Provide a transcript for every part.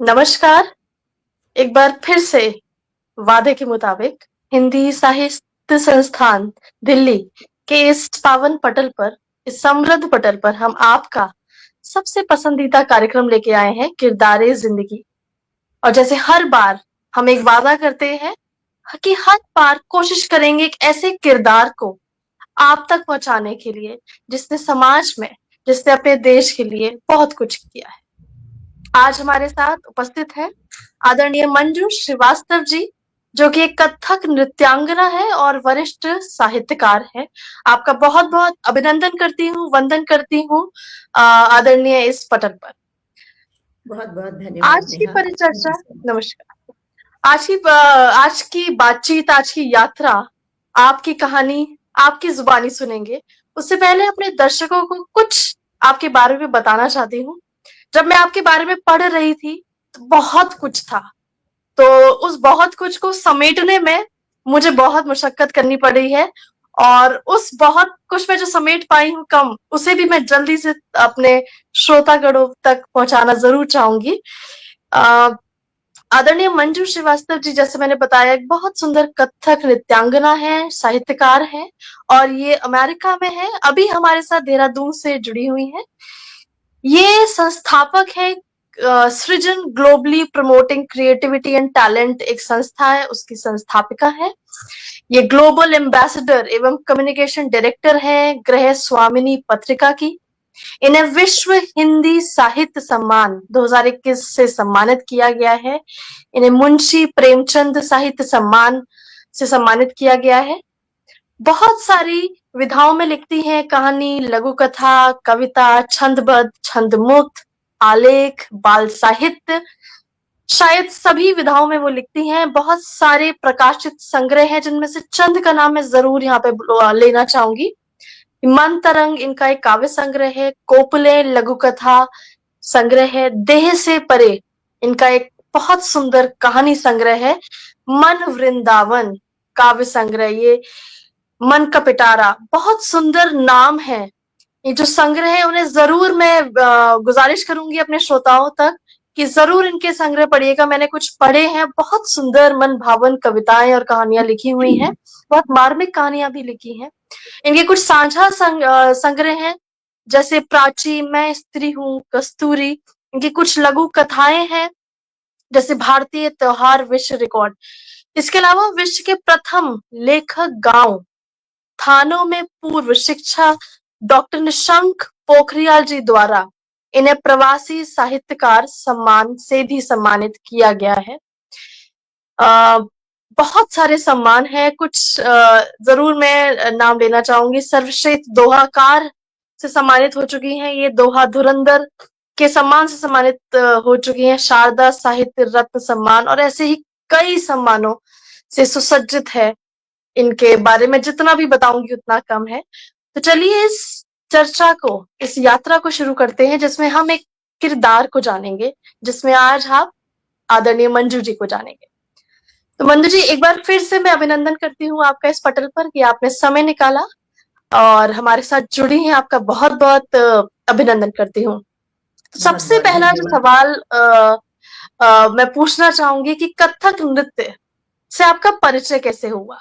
नमस्कार। एक बार फिर से वादे के मुताबिक हिंदी साहित्य संस्थान दिल्ली के इस पावन पटल पर, इस समृद्ध पटल पर हम आपका सबसे पसंदीदा कार्यक्रम लेके आए हैं, किरदारे जिंदगी। और जैसे हर बार हम एक वादा करते हैं कि हर बार कोशिश करेंगे एक ऐसे किरदार को आप तक पहुंचाने के लिए जिसने समाज में, जिसने अपने देश के लिए बहुत कुछ किया है। आज हमारे साथ उपस्थित है आदरणीय मंजू श्रीवास्तव जी, जो कि एक कथक नृत्यांगना है और वरिष्ठ साहित्यकार है। आपका बहुत बहुत अभिनंदन करती हूँ, वंदन करती हूँ आदरणीय इस पटल पर। बहुत बहुत धन्यवाद आज की नेहा। परिचर्चा, नमस्कार। आज की बातचीत, आज की यात्रा, आपकी कहानी, आपकी जुबानी सुनेंगे। उससे पहले अपने दर्शकों को कुछ आपके बारे में बताना चाहती हूँ। जब मैं आपके बारे में पढ़ रही थी तो बहुत कुछ था, तो उस बहुत कुछ को समेटने में मुझे बहुत मशक्कत करनी पड़ी है, और उस बहुत कुछ में जो समेट पाई हूँ कम, उसे भी मैं जल्दी से अपने श्रोतागणों तक पहुंचाना जरूर चाहूंगी। आदरणीय मंजू श्रीवास्तव जी, जैसे मैंने बताया, एक बहुत सुंदर कथक नृत्यांगना है, साहित्यकार है, और ये अमेरिका में है। अभी हमारे साथ देहरादून से जुड़ी हुई है। ये संस्थापक है सृजन globally promoting creativity and talent, एक संस्था है, उसकी संस्थापिका है। ये ग्लोबल एम्बेसडर एवं कम्युनिकेशन डायरेक्टर है ग्रह स्वामिनी पत्रिका की। इन्हें विश्व हिंदी साहित्य सम्मान 2021 से सम्मानित किया गया है। इन्हें मुंशी प्रेमचंद साहित्य सम्मान से सम्मानित किया गया है। बहुत सारी विधाओं में लिखती हैं, कहानी, लघु कथा, कविता, छंदबद्ध, छंदमुक्त, आलेख, बाल साहित्य, शायद सभी विधाओं में वो लिखती हैं। बहुत सारे प्रकाशित संग्रह हैं, जिनमें से चंद का नाम मैं जरूर यहाँ पे लेना चाहूंगी। मन तरंग इनका एक काव्य संग्रह है, कोपले लघु कथा संग्रह है, देह से परे इनका एक बहुत सुंदर कहानी संग्रह है, मन वृंदावन काव्य संग्रह, ये मन का पिटारा, बहुत सुंदर नाम है। ये जो संग्रह है उन्हें जरूर मैं गुजारिश करूंगी अपने श्रोताओं तक कि जरूर इनके संग्रह पढ़िएगा। मैंने कुछ पढ़े हैं, बहुत सुंदर मन भावन कविताएं और कहानियां लिखी हुई हैं, बहुत मार्मिक कहानियां भी लिखी हैं। इनके कुछ साझा संग्रह हैं, जैसे प्राची, मैं स्त्री हूँ, कस्तूरी। इनकी कुछ लघु कथाएं हैं, जैसे भारतीय त्योहार, विश्व रिकॉर्ड। इसके अलावा विश्व के प्रथम लेखक गांव थानों में पूर्व शिक्षा डॉक्टर निशंक पोखरियाल जी द्वारा इन्हें प्रवासी साहित्यकार सम्मान से भी सम्मानित किया गया है। बहुत सारे सम्मान हैं, कुछ जरूर मैं नाम लेना चाहूंगी। सर्वश्रेष्ठ दोहाकार से सम्मानित हो चुकी हैं, ये दोहा धुरंधर के सम्मान से सम्मानित हो चुकी हैं। शारदा साहित्य रत्न सम्मान, और ऐसे ही कई सम्मानों से सुसज्जित है। इनके बारे में जितना भी बताऊंगी उतना कम है। तो चलिए इस चर्चा को, इस यात्रा को शुरू करते हैं, जिसमें हम एक किरदार को जानेंगे, जिसमें आज आप आदरणीय मंजू जी को जानेंगे। तो मंजू जी, एक बार फिर से मैं अभिनंदन करती हूँ आपका इस पटल पर कि आपने समय निकाला और हमारे साथ जुड़ी हैं। आपका बहुत बहुत अभिनंदन करती हूँ। तो बहुत सबसे बहुत पहला जो धन्यवाद। सवाल मैं पूछना चाहूंगी कि कथक नृत्य से आपका परिचय कैसे हुआ,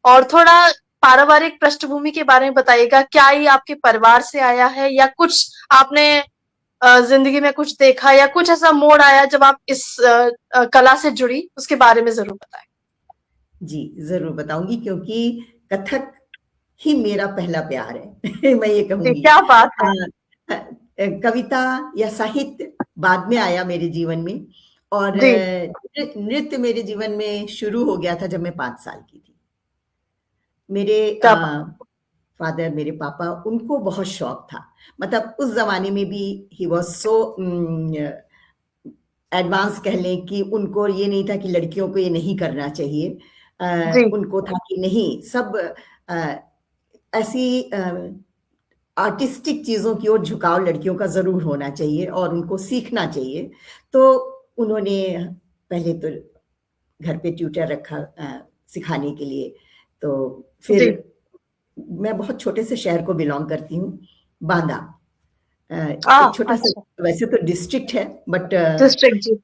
और थोड़ा पारिवारिक पृष्ठभूमि के बारे में बताइएगा। क्या ये आपके परिवार से आया है, या कुछ आपने जिंदगी में कुछ देखा, या कुछ ऐसा मोड़ आया जब आप इस कला से जुड़ी, उसके बारे में जरूर बताएं। जी जरूर बताऊंगी, क्योंकि कथक ही मेरा पहला प्यार है। मैं ये कहूंगी। क्या बात है। कविता या साहित्य बाद में आया मेरे जीवन में, और जी नृत्य मेरे जीवन में शुरू हो गया था जब मैं 5 साल की थी। मेरे क्या बात। फादर, मेरे पापा, उनको बहुत शौक था। मतलब उस जमाने में भी ही वॉज सो एडवांस, कह लें कि उनको ये नहीं था कि लड़कियों को ये नहीं करना चाहिए। जी उनको था कि नहीं, सब ऐसी आर्टिस्टिक चीज़ों की ओर झुकाव लड़कियों का ज़रूर होना चाहिए और उनको सीखना चाहिए। तो उन्होंने पहले तो घर पे ट्यूटर रखा सिखाने के लिए। तो फिर जी मैं बहुत छोटे से शहर को बिलोंग करती हूँ, बांदा। एक छोटा सा, अच्छा, वैसे तो डिस्ट्रिक्ट है, बट डिस्ट्रिक्ट। जी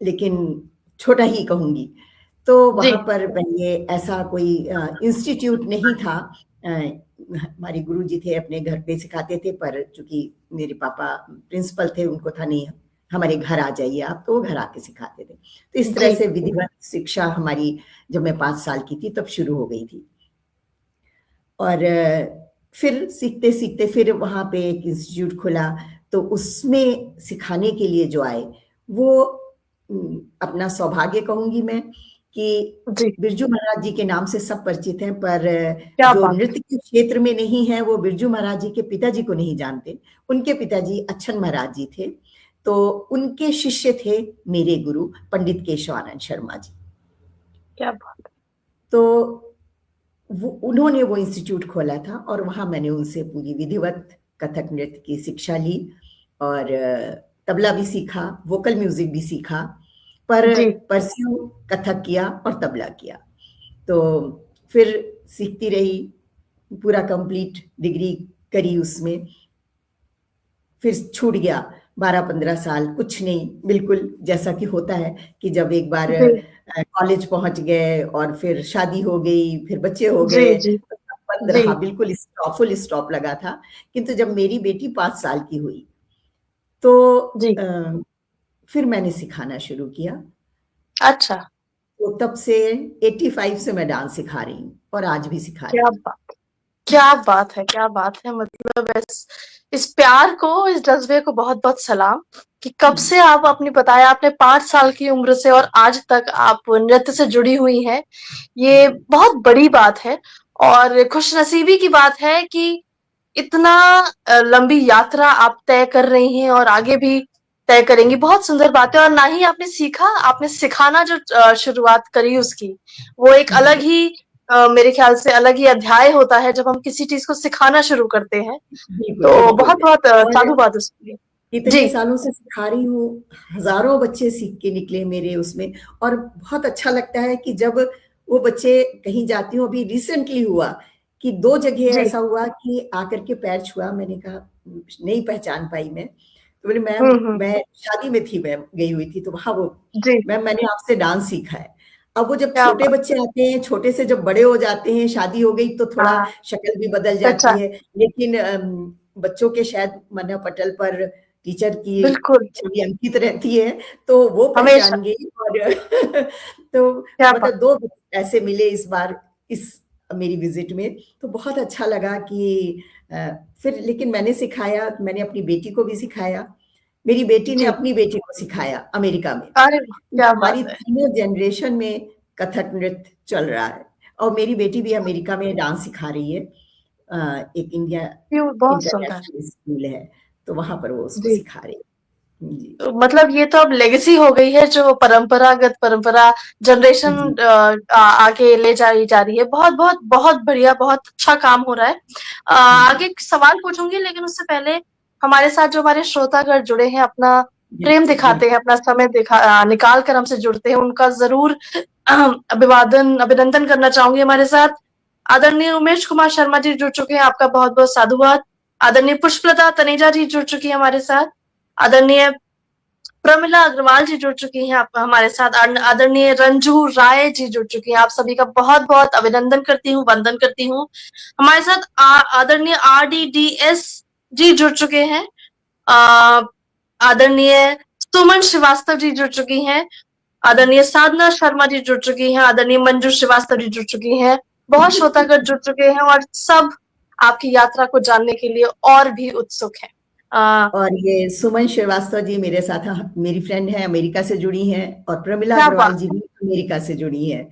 लेकिन छोटा ही कहूँगी। तो जी। वहाँ पर पहले ऐसा कोई इंस्टीट्यूट नहीं था। हमारे गुरुजी थे, अपने घर पे सिखाते थे, पर चूँकि मेरे पापा प्रिंसिपल थे, उनको था नहीं, हमारे घर आ जाइए आप, तो वो घर आके सिखाते थे। तो इस तरह जी। से विधिवत शिक्षा हमारी जब मैं 5 साल की थी तब शुरू हो गई थी। और फिर सीखते-सीखते फिर वहाँ पे एक इंस्टीट्यूट खुला, तो उसमें सिखाने के लिए जो आए, वो अपना सौभाग्य कहूँगी मैं कि जी। बिरजू महाराज जी के नाम से सब परिचित हैं, पर क्या जो बात है! नृत्य के क्षेत्र में नहीं है, वो बिरजू महाराज जी के पिताजी को नहीं जानते। उनके पिताजी अच्छन महाराज जी थे, तो उनके शिष्य थे मेरे गुरु पंडित केशवानंद शर्मा जी। क्या बात है! तो उन्होंने वो इंस्टीट्यूट खोला था और वहाँ मैंने उनसे पूरी विधिवत कथक नृत्य की शिक्षा ली और तबला भी सीखा, वोकल म्यूजिक भी सीखा, पर जी। परस्यू कथक किया और तबला किया। तो फिर सीखती रही, पूरा कंप्लीट डिग्री करी उसमें। फिर छूट गया 12-15 साल, कुछ नहीं, बिल्कुल जैसा कि होता है कि जब एक बार जी। कॉलेज पहुँच गए और फिर शादी हो गई, फिर बच्चे हो जी। गए, जी। तो सब बंद जी। रहा, बिल्कुल फुल स्टॉप लगा था। किंतु जब मेरी बेटी 5 साल की हुई, तो जी। फिर मैंने सिखाना शुरू किया। अच्छा। तो तब से 85 से मैं डांस सिखा रही हूँ और आज भी सिखा रही क्या हूँ। बात क्या बात है! क्या बात है! मतलब इस प्यार को, इस जज़्बे को बहुत-बहुत सलाम कि कब हुँ, से आप अपनी बताया आपने 5 साल की उम्र से और आज तक आप नृत्य से जुड़ी हुई हैं। ये जी, बहुत बड़ी बात है और खुशनसीबी की बात है कि इतना लंबी यात्रा आप तय कर रही हैं और आगे भी तय करेंगी। बहुत सुंदर बात है और ना ही आपने सीखा, आपने सिखाना जो शुरुआत करी उसकी, वो एक हुँ, अलग ही मेरे ख़्याल से अलग ही अध्याय होता है जब हम किसी चीज़ को सिखाना शुरू करते हैं। बिल्कुल, तो बिल्कुल। बहुत-बहुत और साधुवाद उसके लिए। इतने जी। सालों से सिखा रही हूँ, हज़ारों बच्चे सीख के निकले मेरे उसमें और बहुत अच्छा लगता है कि जब वो बच्चे कहीं जाती हूँ, अभी रिसेंटली हुआ कि 2 जगह जी। ऐसा हुआ कि आकर के पैर छुआ, मैंने कहा नहीं पहचान पाई मैं। तो बोले हुँ, मैम हुँ। मैं शादी में थी, मैं गई हुई थी, तो वहाँ वो जी। मैम मैंने आपसे डांस सीखा है। अब वो जब क्या छोटे बात! बच्चे आते हैं, छोटे से जब बड़े हो जाते हैं, शादी हो गई तो थोड़ा हाँ, शक्ल भी बदल जाती पहचान है, लेकिन बच्चों के शायद मन पटल पर टीचर की बिल्कुल, छवि अंकित रहती है, तो वो हमेशा। पहचान गई और तो क्या बात! मतलब 2 ऐसे मिले इस बार इस मेरी विज़िट में, तो बहुत अच्छा लगा कि फिर लेकिन मैंने सिखाया, मैंने अपनी बेटी को भी सिखाया, मेरी बेटी ने जी। अपनी बेटी को सिखाया अमेरिका में। अरे वाह! क्या हमारी बात है! तीनों जनरेशन में कथक नृत्य चल रहा है और मेरी बेटी भी अमेरिका में डांस सिखा रही है। एक इंडिया बहुत सुंदर। इंटरनेशनल स्कूल है, तो वहाँ पर वो उसको जी। सिखा रही है। जी, तो मतलब ये तो अब लेगेसी हो गई है जो परंपरागत परंपरा जनरेशन जी, आगे ले जाई जा रही है। बहुत-बहुत बहुत बढ़िया, बहुत अच्छा काम हो रहा है। जी, आगे एक सवाल पूछूँगी लेकिन उससे पहले हमारे साथ जो हमारे श्रोतागण जुड़े हैं, अपना प्रेम बिल्कुल, दिखाते हैं, बिल्कुल। अपना समय निकाल कर हमसे जुड़ते हैं, उनका ज़रूर अभिनंदन करना चाहूँगी हमारे साथ आदरणीय उमेश कुमार शर्मा जी जुड़ चुके हैं, आपका बहुत-बहुत साधुवाद। आदरणीय पुष्पलता तनेजा जी जुड़ चुकी हैं हमारे साथ। आदरणीय प्रमिला अग्रवाल जी जुड़ चुकी हैं आप हमारे साथ। आदरणीय रंजू राय जी जुड़ चुकी हैं। आप सभी का बहुत-बहुत अभिनंदन करती हूँ, वंदन करती हूँ। हमारे साथ आदरणीय RDDS जी जुड़ चुके हैं। अ, आदरणीय सुमन श्रीवास्तव जी जुड़ चुकी हैं। आदरणीय साधना शर्मा जी जुड़ चुकी हैं। आदरणीय मंजू श्रीवास्तव जी जुड़ चुकी हैं। बहुत श्रोतागण जुड़ चुके हैं और सब आपकी यात्रा को जानने के लिए और भी उत्सुक हैं। और ये सुमन श्रीवास्तव जी मेरे साथ मेरी फ्रेंड हैं, अमेरिका से जुड़ी हैं और प्रमिला क्या अग्रवाल बात जी भी अमेरिका से जुड़ी हैं।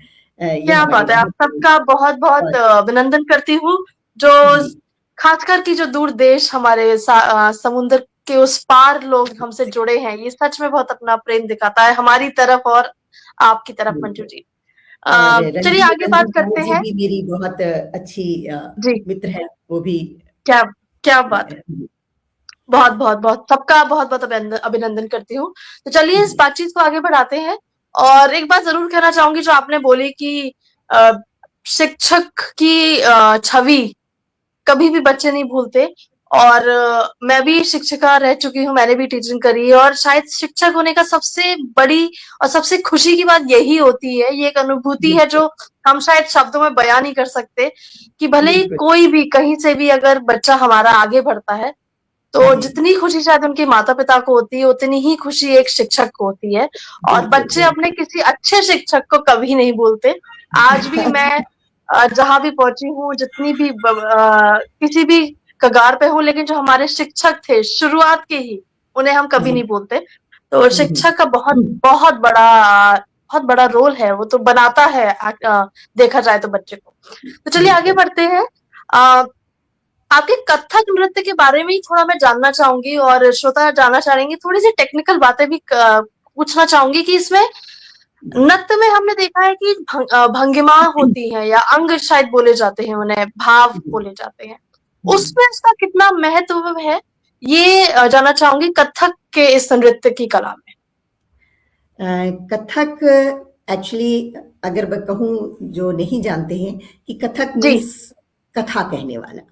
ये क्या हमारे बात है! आप वहाँ के सबका बहुत-बहुत और अभिनंदन करती हूँ, जो जी, खासकर कि जो दूर देश हमारे समुद्र के उस पार लोग हमसे जुड़े हैं, ये सच में बहुत अपना प्रेम दिखाता है हमारी तरफ और आपकी तरफ मंजू बिल्कुल। जी। और चलिए रंजू आगे रंजू बात राय करते जी हैं। भी मेरी बहुत अच्छी जी, मित्र हैं, वो भी क्या क्या बात है! जी, बहुत-बहुत सबका बहुत-बहुत अभिनंदन करती हूँ। तो चलिए इस जी, बातचीत को आगे बढ़ाते हैं और एक बात ज़रूर कहना चाहूँगी जो आपने बोली कि अ, शिक्षक की छवि कभी भी बच्चे नहीं भूलते और मैं भी शिक्षिका रह चुकी हूँ, मैंने भी टीचिंग करी है, और शायद शिक्षक होने का सबसे बड़ी और सबसे खुशी की बात यही होती है, ये एक अनुभूति है बिल्कुल, जो हम शायद शब्दों में बयां नहीं कर सकते, कि भले ही बिल्कुल। कोई भी कहीं से भी अगर बच्चा हमारा आगे बढ़ता है, तो जी, जितनी खुशी शायद उनके माता-पिता को होती है, उतनी ही खुशी एक शिक्षक को होती है। और बिल्कुल, बच्चे अपने बिल्कुल। किसी अच्छे शिक्षक को कभी नहीं भूलते। आज भी मैं जहाँ भी पहुँची हूँ, जितनी भी किसी भी कगार पे हूँ, लेकिन जो हमारे शिक्षक थे शुरुआत के ही, उन्हें हम कभी जी। नहीं भूलते। तो हुँ, हुँ। शिक्षक का बहुत बड़ा रोल है, वो तो बनाता है देखा जाए तो बच्चे को। तो चलिए आगे बिल्कुल। बढ़ते हैं। अ, आपके कथक नृत्य के बारे में ही थोड़ा मैं जानना चाहूंगी, और श्रोता जानना चाहेंगे, थोड़ी सी टेक्निकल बातें भी पूछना चाहूंगी कि इसमें नृत्य में हमने देखा है कि भंगिमा होती है, या अंग शायद बोले जाते हैं, उन्हें भाव जी, बोले जाते हैं, जी। उसमें इसका कितना महत्व है, ये जानना चाहूंगी कथक के इस नृत्य की कला में। कथक एक्चुअली अगर मैं कहूँ जो नहीं जानते हैं कि कथक जी। मीन्स कथा कहने वाला।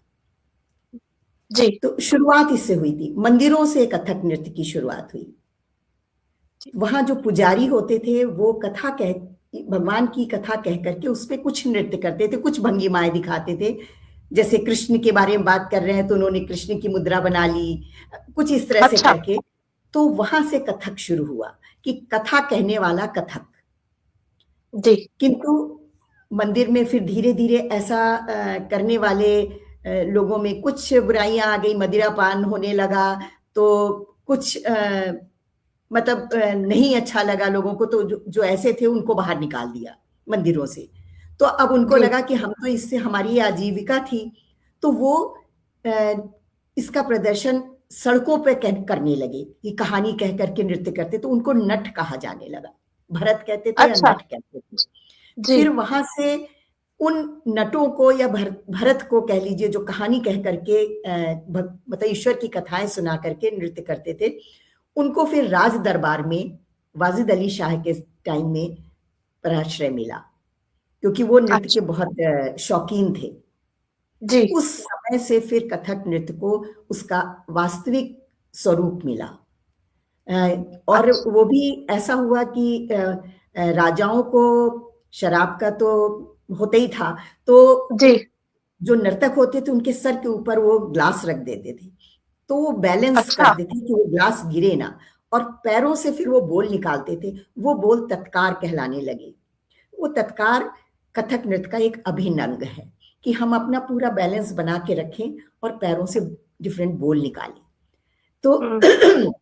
जी। तो शुरुआत इससे हुई थी, मंदिरों से कथक नृत्य की शुरुआत हुई। वहाँ जो पुजारी होते थे वो कथा कह भगवान की कथा कह करके उसपे कुछ नृत्य करते थे, कुछ भंगिमाएँ दिखाते थे। जैसे कृष्ण के बारे में बात कर रहे हैं तो उन्होंने कृष्ण की मुद्रा बना ली, कुछ इस तरह से अच्छा। करके। तो वहाँ से कथक शुरू हुआ कि कथा कहने वाला कथक। जी। किंतु मंदिर में फिर धीरे-धीरे ऐसा करने वाले लोगों में कुछ बुराइयाँ आ गई, मदिरापान होने लगा, तो कुछ मतलब नहीं अच्छा लगा लोगों को, तो जो जो ऐसे थे उनको बाहर निकाल दिया मंदिरों से। तो अब उनको जी। लगा कि हम तो इससे हमारी आजीविका थी, तो वो अ, इसका प्रदर्शन सड़कों पे करने लगे, ये कहानी कह कर के नृत्य करते, तो उनको नट कहा जाने लगा। भरत कहते थे या अच्छा। नट कहते थे। जी। फिर वहाँ से उन नटों को या भरत को कह लीजिए जो कहानी कह करके मतलब ईश्वर की कथाएँ सुना करके नृत्य करते थे, उनको फिर राज दरबार में वाजिद अली शाह के टाइम में पराश्रय मिला, क्योंकि वो नृत्य के अच्छा। बहुत शौकीन थे। जी। उस समय से फिर कथक नृत्य को उसका वास्तविक स्वरूप मिला। और अच्छा। वो भी ऐसा हुआ कि राजाओं को शराब का तो होता ही था, तो जी। जो नर्तक होते थे उनके सर के ऊपर वो ग्लास रख देते थे, तो वो बैलेंस अच्छा। करते थे कि वो ग्लास गिरे ना, और पैरों से फिर वो बोल निकालते थे, वो बोल तत्कार कहलाने लगे। वो तत्कार कथक नृत्य का एक अभिन्न अंग है कि हम अपना पूरा बैलेंस बना के रखें और पैरों से डिफरेंट बोल निकालें। तो हम्म।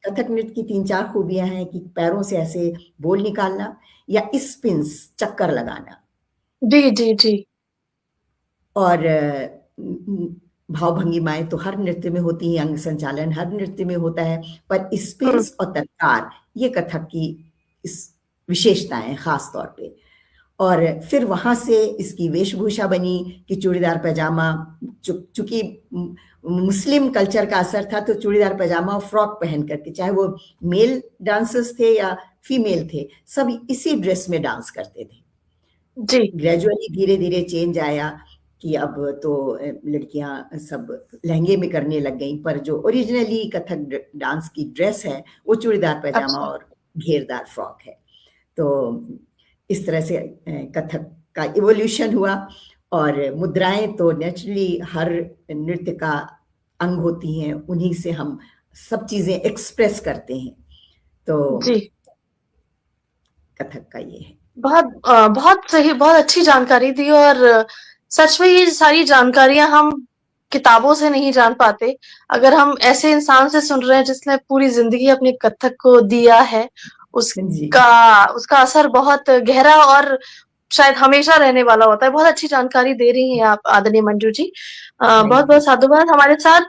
कथक नृत्य की 3-4 खूबियाँ हैं कि पैरों से ऐसे बोल निकालना या स्पिन्स चक्कर लगाना, जी। जी। जी। और भाव भंगिमाएँ तो हर नृत्य में होती हैं, अंग संचालन हर नृत्य में होता है, पर हम्म। स्पिन्स और तत्कार ये कथक की इस विशेषताएँ हैं ख़ास तौर पे। और फिर वहाँ से इसकी वेशभूषा बनी कि चूड़ीदार पैजामा, चूँकि मुस्लिम कल्चर का असर था, तो चूड़ीदार पैजामा और फ्रॉक पहन करके, चाहे वो मेल डांसर्स थे या फीमेल थे, सब इसी ड्रेस में डांस करते थे। जी। ग्रेजुअली धीरे-धीरे चेंज आया कि अब तो लड़कियाँ सब लहंगे में करने लग गईं, पर जो ओरिजिनली कथक डांस की ड्रेस है, वो चूड़ीदार पैजामा अच्छा। और घेरदार फ्रॉक है। तो इस तरह से कथक का इवोल्यूशन हुआ, और मुद्राएँ तो नेचुरली हर नृत्य का अंग होती हैं, उन्हीं से हम सब चीज़ें एक्सप्रेस करते हैं। तो जी। कथक का ये है। बहुत सही, बहुत अच्छी जानकारी दी, और सच में ये सारी जानकारियां हम किताबों से नहीं जान पाते। अगर हम ऐसे इंसान से सुन रहे हैं जिसने पूरी जिंदगी अपने कथक को दिया है, जी, उसका उसका असर बहुत गहरा और शायद हमेशा रहने वाला होता है। बहुत अच्छी जानकारी दे रही हैं आप आदरणीय मंजू जी। बहुत थैंक यू। बहुत साधुवाद। हमारे साथ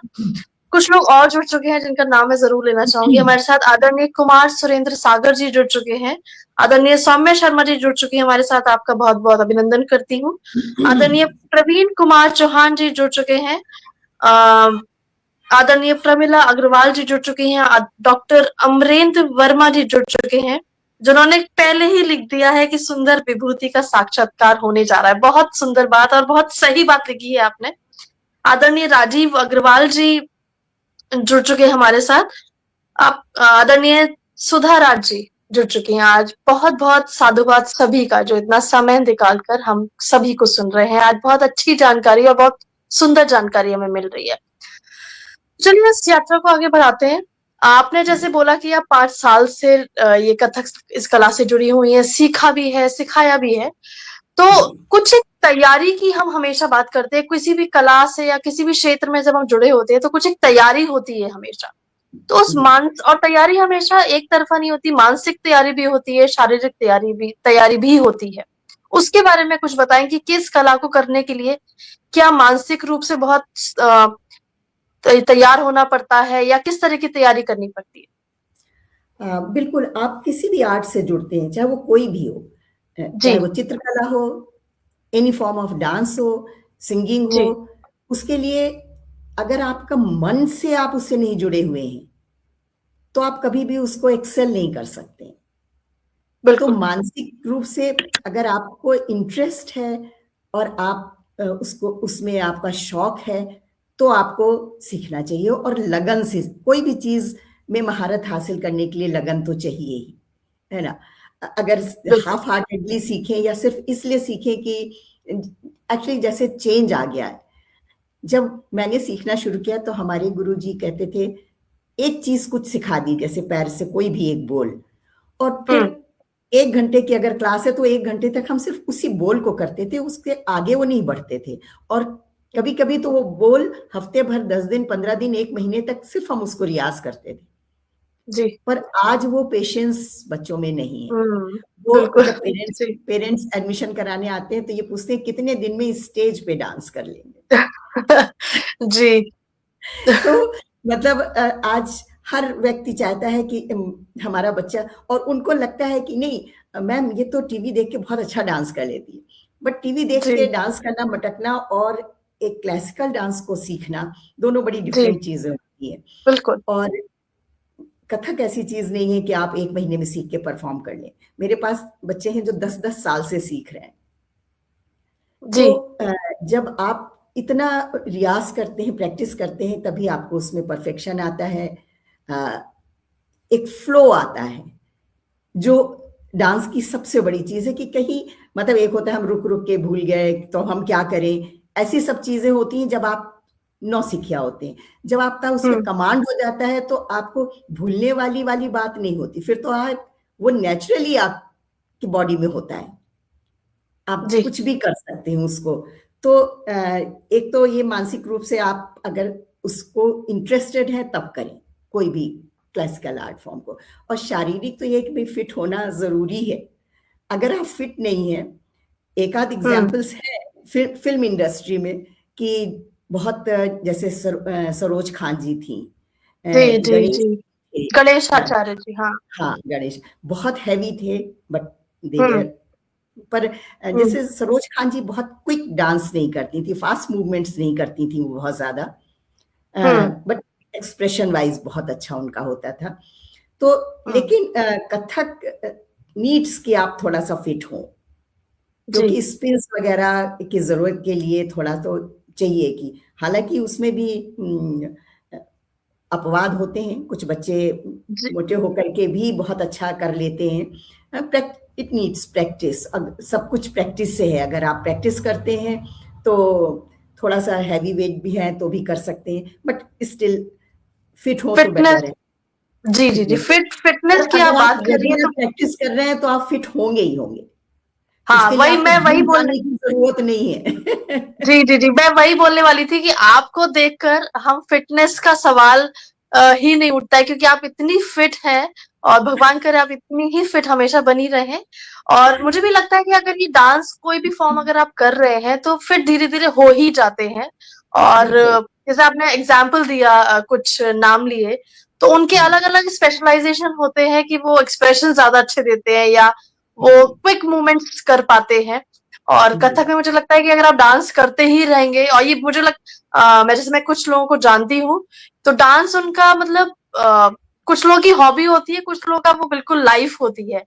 कुछ लोग और जुड़ चुके हैं जिनका नाम मैं जरूर लेना चाहूंगी। हमारे साथ आदरणीय कुमार सुरेंद्र सागर जी जुड़ चुके हैं। आदरणीय सौम्य शर्मा जी जुड़ चुकी हैं हमारे साथ, आपका बहुत बहुत अभिनंदन करती हूँ। आदरणीय प्रवीण कुमार चौहान जी जुड़ चुके हैं। आदरणीय प्रमिला अग्रवाल जी जुड़ चुकी हैं। डॉक्टर अमरेंद्र वर्मा जी जुड़ चुके हैं, जिन्होंने पहले ही लिख दिया है कि सुंदर विभूति का साक्षात्कार होने जा रहा है। बहुत सुंदर बात और बहुत सही बात लिखी है आपने। आदरणीय राजीव अग्रवाल जी जुड़ चुके हैं हमारे साथ। आप आदरणीय सुधा राज जी जुड़ चुकी हैं आज। बहुत बहुत साधुवाद सभी का जो इतना समय निकालकर हम सभी को सुन रहे हैं। आज बहुत अच्छी जानकारी और बहुत सुंदर जानकारी हमें मिल रही है। चलिए इस यात्रा को आगे बढ़ाते हैं। आपने जैसे बोला कि आप 5 साल से ये कथक इस कला से जुड़ी हुई है, सीखा भी है, सिखाया भी है। तो जी कुछ एक तैयारी की हम हमेशा बात करते हैं, किसी भी कला से या किसी भी क्षेत्र में जब हम जुड़े होते हैं तो कुछ एक तैयारी होती है हमेशा। तो उस जी मान और तैयारी हमेशा एक तरफा नहीं होती, मानसिक तैयारी भी होती है, शारीरिक तैयारी भी होती है। उसके बारे में कुछ बताएं कि किस कला को करने के लिए क्या मानसिक रूप से बहुत तैयार होना पड़ता है या किस तरह की तैयारी करनी पड़ती है? बिल्कुल, आप किसी भी आर्ट से जुड़ते हैं, चाहे वो कोई भी हो, जी चाहे वो चित्रकला हो, एनी फॉर्म ऑफ डांस हो, सिंगिंग हो, जी उसके लिए अगर आपका मन से आप उससे नहीं जुड़े हुए हैं, तो आप कभी भी उसको एक्सेल नहीं कर सकते। तो बिल्कुल मानसिक रूप से अगर आपको इंटरेस्ट है और आप उसको उसमें आपका शौक है, तो आपको सीखना चाहिए और लगन से कोई भी चीज में महारत हासिल करने के लिए लगन तो चाहिए ही, है ना? अगर बिल्कुल। हाफ हार्टेडली सीखें या सिर्फ इसलिए सीखें कि एक्चुअली जैसे चेंज आ गया है। जब मैंने सीखना शुरू किया तो हमारे गुरुजी कहते थे, एक चीज कुछ सिखा दी, जैसे पैर से कोई भी एक बोल, और फिर हम्म 1 घंटे की अगर क्लास है तो 1 घंटे तक हम सिर्फ उसी बोल को करते थे, उसके आगे वो नहीं बढ़ते थे। और कभी कभी तो वो बोल हफ्ते भर, 10 दिन, 15 दिन, 1 महीने तक सिर्फ हम उसको रियाज करते थे। जी पर आज वो पेशेंस बच्चों में नहीं है। हम्म वो बिल्कुल जब पेरेंट्स जी पेरेंट्स एडमिशन कराने आते हैं तो ये पूछते हैं कितने दिन में स्टेज पे डांस कर लेंगे। जी तो मतलब आज हर व्यक्ति चाहता है कि हमारा बच्चा, और उनको लगता है कि नहीं मैम ये तो टीवी देख के बहुत अच्छा डांस कर लेती है। बट टीवी देख जी के डांस करना, मटकना, और एक क्लासिकल डांस को सीखना, दोनों बड़ी जी डिफरेंट चीजें होती हैं। बिल्कुल और कथक ऐसी चीज नहीं है कि आप 1 महीने में सीख के परफॉर्म कर लें। मेरे पास बच्चे हैं जो 10-10 साल से सीख रहे हैं। जी तो जब आप इतना रियाज करते हैं, प्रैक्टिस करते हैं, तभी आपको उसमें परफेक्शन आता है, एक फ्लो आता है, जो डांस की सबसे बड़ी चीज है। कि कहीं मतलब एक होता है हम रुक रुक के भूल गए तो हम क्या करें, ऐसी सब चीजें होती हैं जब आप नौसिखिया होते हैं। जब आपका उस पर हम्म कमांड हो जाता है तो आपको भूलने वाली वाली बात नहीं होती, फिर तो आप वो नेचुरली आपकी बॉडी में होता है, आप जी कुछ भी कर सकते हैं उसको। तो एक तो ये मानसिक रूप से आप अगर उसको इंटरेस्टेड है तब करें कोई भी क्लासिकल आर्ट फॉर्म को। और शारीरिक तो ये कि भाई फिट होना जरूरी है। अगर आप फिट नहीं है, एक आध हम्म एग्जाम्पल्स है फिल्म इंडस्ट्री में कि बहुत जैसे सरोज खान जी थी, जी जी गणेश जी थे, गणेश आचार्य जी हाँ हाँ गणेश बहुत हैवी थे, बट दे हम्म वेयर। पर हम्म जैसे सरोज खान जी बहुत क्विक डांस नहीं करती थी, फास्ट मूवमेंट्स नहीं करती थी वो बहुत ज्यादा, हम्म बट एक्सप्रेशन वाइज बहुत अच्छा उनका होता था। तो हम्म लेकिन कथक नीड्स कि आप थोड़ा सा फिट हो, जी क्योंकि स्पिन्स वगैरह की जरूरत के लिए थोड़ा तो चाहिए। कि हालांकि उसमें भी अपवाद होते हैं, कुछ बच्चे जी मोटे होकर के भी बहुत अच्छा कर लेते हैं। इट नीड्स प्रैक्टिस, सब कुछ प्रैक्टिस से है। अगर आप प्रैक्टिस करते हैं तो थोड़ा सा हैवी वेट भी है तो भी कर सकते हैं, बट स्टिल फिट हो तो फिटनेस बेटर है। जी जी जी फिटनेस, फिटनेस और की आप अगर आप बात कर रही हैं रेगुलर तो प्रैक्टिस कर रहे हैं तो आप फिट होंगे ही होंगे। हाँ उसके लिए वही आपको मैं वही जिम बोलने जाने की जरूरत नहीं है। जी जी जी मैं वही बोलने वाली थी कि आपको देखकर हम फिटनेस का सवाल ही नहीं उठता है, क्योंकि आप इतनी फिट हैं और भगवान करे आप इतनी ही फिट हमेशा बनी रहें। और मुझे भी लगता है कि अगर ये डांस कोई भी फॉर्म अगर आप कर रहे हैं तो फिट धीरे धीरे हो ही जाते हैं। और बिल्कुल। जैसे आपने एग्जाम्पल दिया, कुछ नाम लिए, तो उनके हाँ अलग अलग स्पेशलाइजेशन होते हैं कि वो एक्सप्रेशन ज्यादा अच्छे देते हैं या वो जी क्विक मूवमेंट्स कर पाते हैं। और जी कथक में मुझे लगता है कि अगर आप डांस करते ही रहेंगे, और ये मुझे मैं कुछ लोगों को जानती हूँ, तो डांस उनका मतलब कुछ लोगों की हॉबी होती है, कुछ लोगों का वो बिल्कुल लाइफ होती है।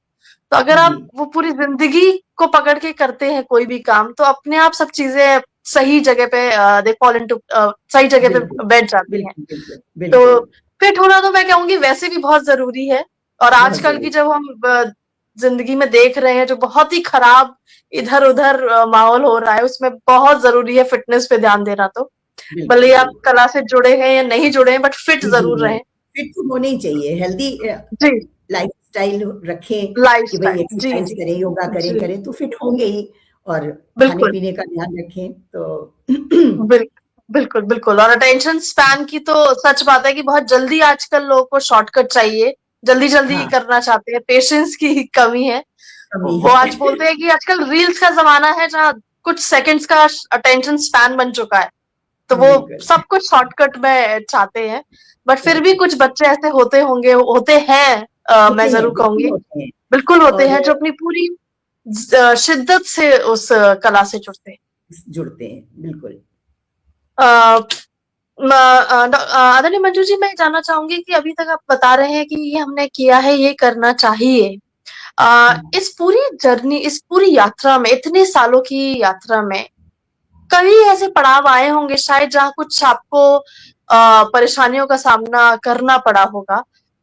तो अगर जी, आप वो पूरी ज़िंदगी को पकड़ के करते हैं कोई भी काम, तो अपने आप सब चीज़ें सही जगह पे दे फॉल इंटू सही जगह बिल्कुल, पे बैठ जाती हैं। बिल्कुल, बिल्कुल, तो बिल्कुल, फिट होना तो मैं कहूँगी वैसे भी बहुत ज़रूरी है, और बहुत आजकल की ज़रूरी, जब हम ज़िंदगी में देख रहे हैं जो बहुत ही खराब इधर-उधर माहौल हो रहा है, उसमें बहुत ज़रूरी है फ़िटनेस पे ध्यान देना तो। भले ही बिल्कुल, आप बिल्कुल। कला से जुड़े हैं या नहीं जुड़े हैं, बट फिट जी, जी, ज़रूर जी। रहें। फिट तो होना ही चाहिए, हेल्दी जी, लाइफ़स्टाइल रखें कि भई लाइफ़स्टाइल। जी, एक्सरसाइज़ जी। करें, योगा करें, जी, करें तो फिट होंगे ही और बिल्कुल। खाने-पीने का ध्यान रखें तो बिल बिल्कुल, बिल्कुल, और अटेंशन स्पैन की तो सच बात है कि बहुत जल्दी आजकल लोगों को शॉर्टकट चाहिए, जल्दी-जल्दी हाँ, करना चाहते हैं, पेशेंस की कमी है। कमी वो है। आज बोलते हैं कि आजकल रील्स का ज़माना है जहाँ कुछ सेकंड्स का अटेंशन स्पैन बन चुका है, तो वो बिल्कुल, सब कुछ शॉर्टकट में चाहते हैं। बट फिर भी चाहते हैं। कुछ बच्चे ऐसे होते हैं, मैं होते हैं, ज़रूर बिल्कुल कहूँगी, होते हैं बिल्कुल होते और हैं जो अपनी पूरी शिद्दत से उस कला से जुड़ते हैं। जुड़ते हैं, बिल्कुल। अ आदरणीय मंजू जी, मैं जानना चाहूँगी कि अभी तक आप बता रहे हैं कि ये हमने किया है, ये करना चाहिए। हुँ, इस पूरी यात्रा में, इतने सालों की यात्रा में, कई ऐसे पड़ाव आए होंगे शायद जहाँ कुछ आपको परेशानियों का सामना करना पड़ा होगा।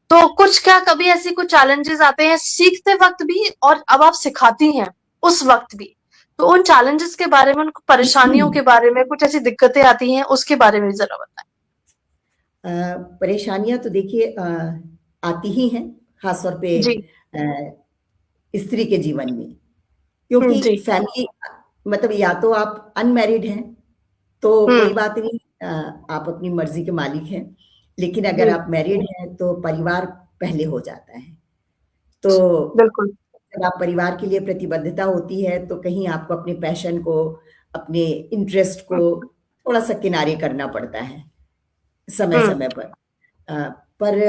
तो कुछ क्या कभी ऐसी कुछ चैलेंजेस आते हैं सीखते वक़्त भी और अब आप सिखाती हैं, उस वक़्त भी? तो उन चैलेंजेस के बारे में, उन परेशानियों के बारे में, कुछ ऐसी दिक्कतें आती हैं, उसके बारे में ज़रा बताएँ? अ, परेशानियाँ तो देखिए आती ही हैं, ख़ास तौर पे जी। अ, स्त्री के जीवन में। क्योंकि जी। फैमिली मतलब या तो आप अनमैरिड हैं, तो हुँ, कोई बात नहीं आप अपनी मर्ज़ी के मालिक हैं। लेकिन अगर जी, आप मैरिड हैं, तो परिवार पहले हो जाता है। तो बिल्कुल। जब आप परिवार के लिए प्रतिबद्धता होती है, तो कहीं आपको अपने पैशन को, अपने इंटरेस्ट को थोड़ा-सा किनारे करना पड़ता है, हुँ, समय-समय पर। अ, पर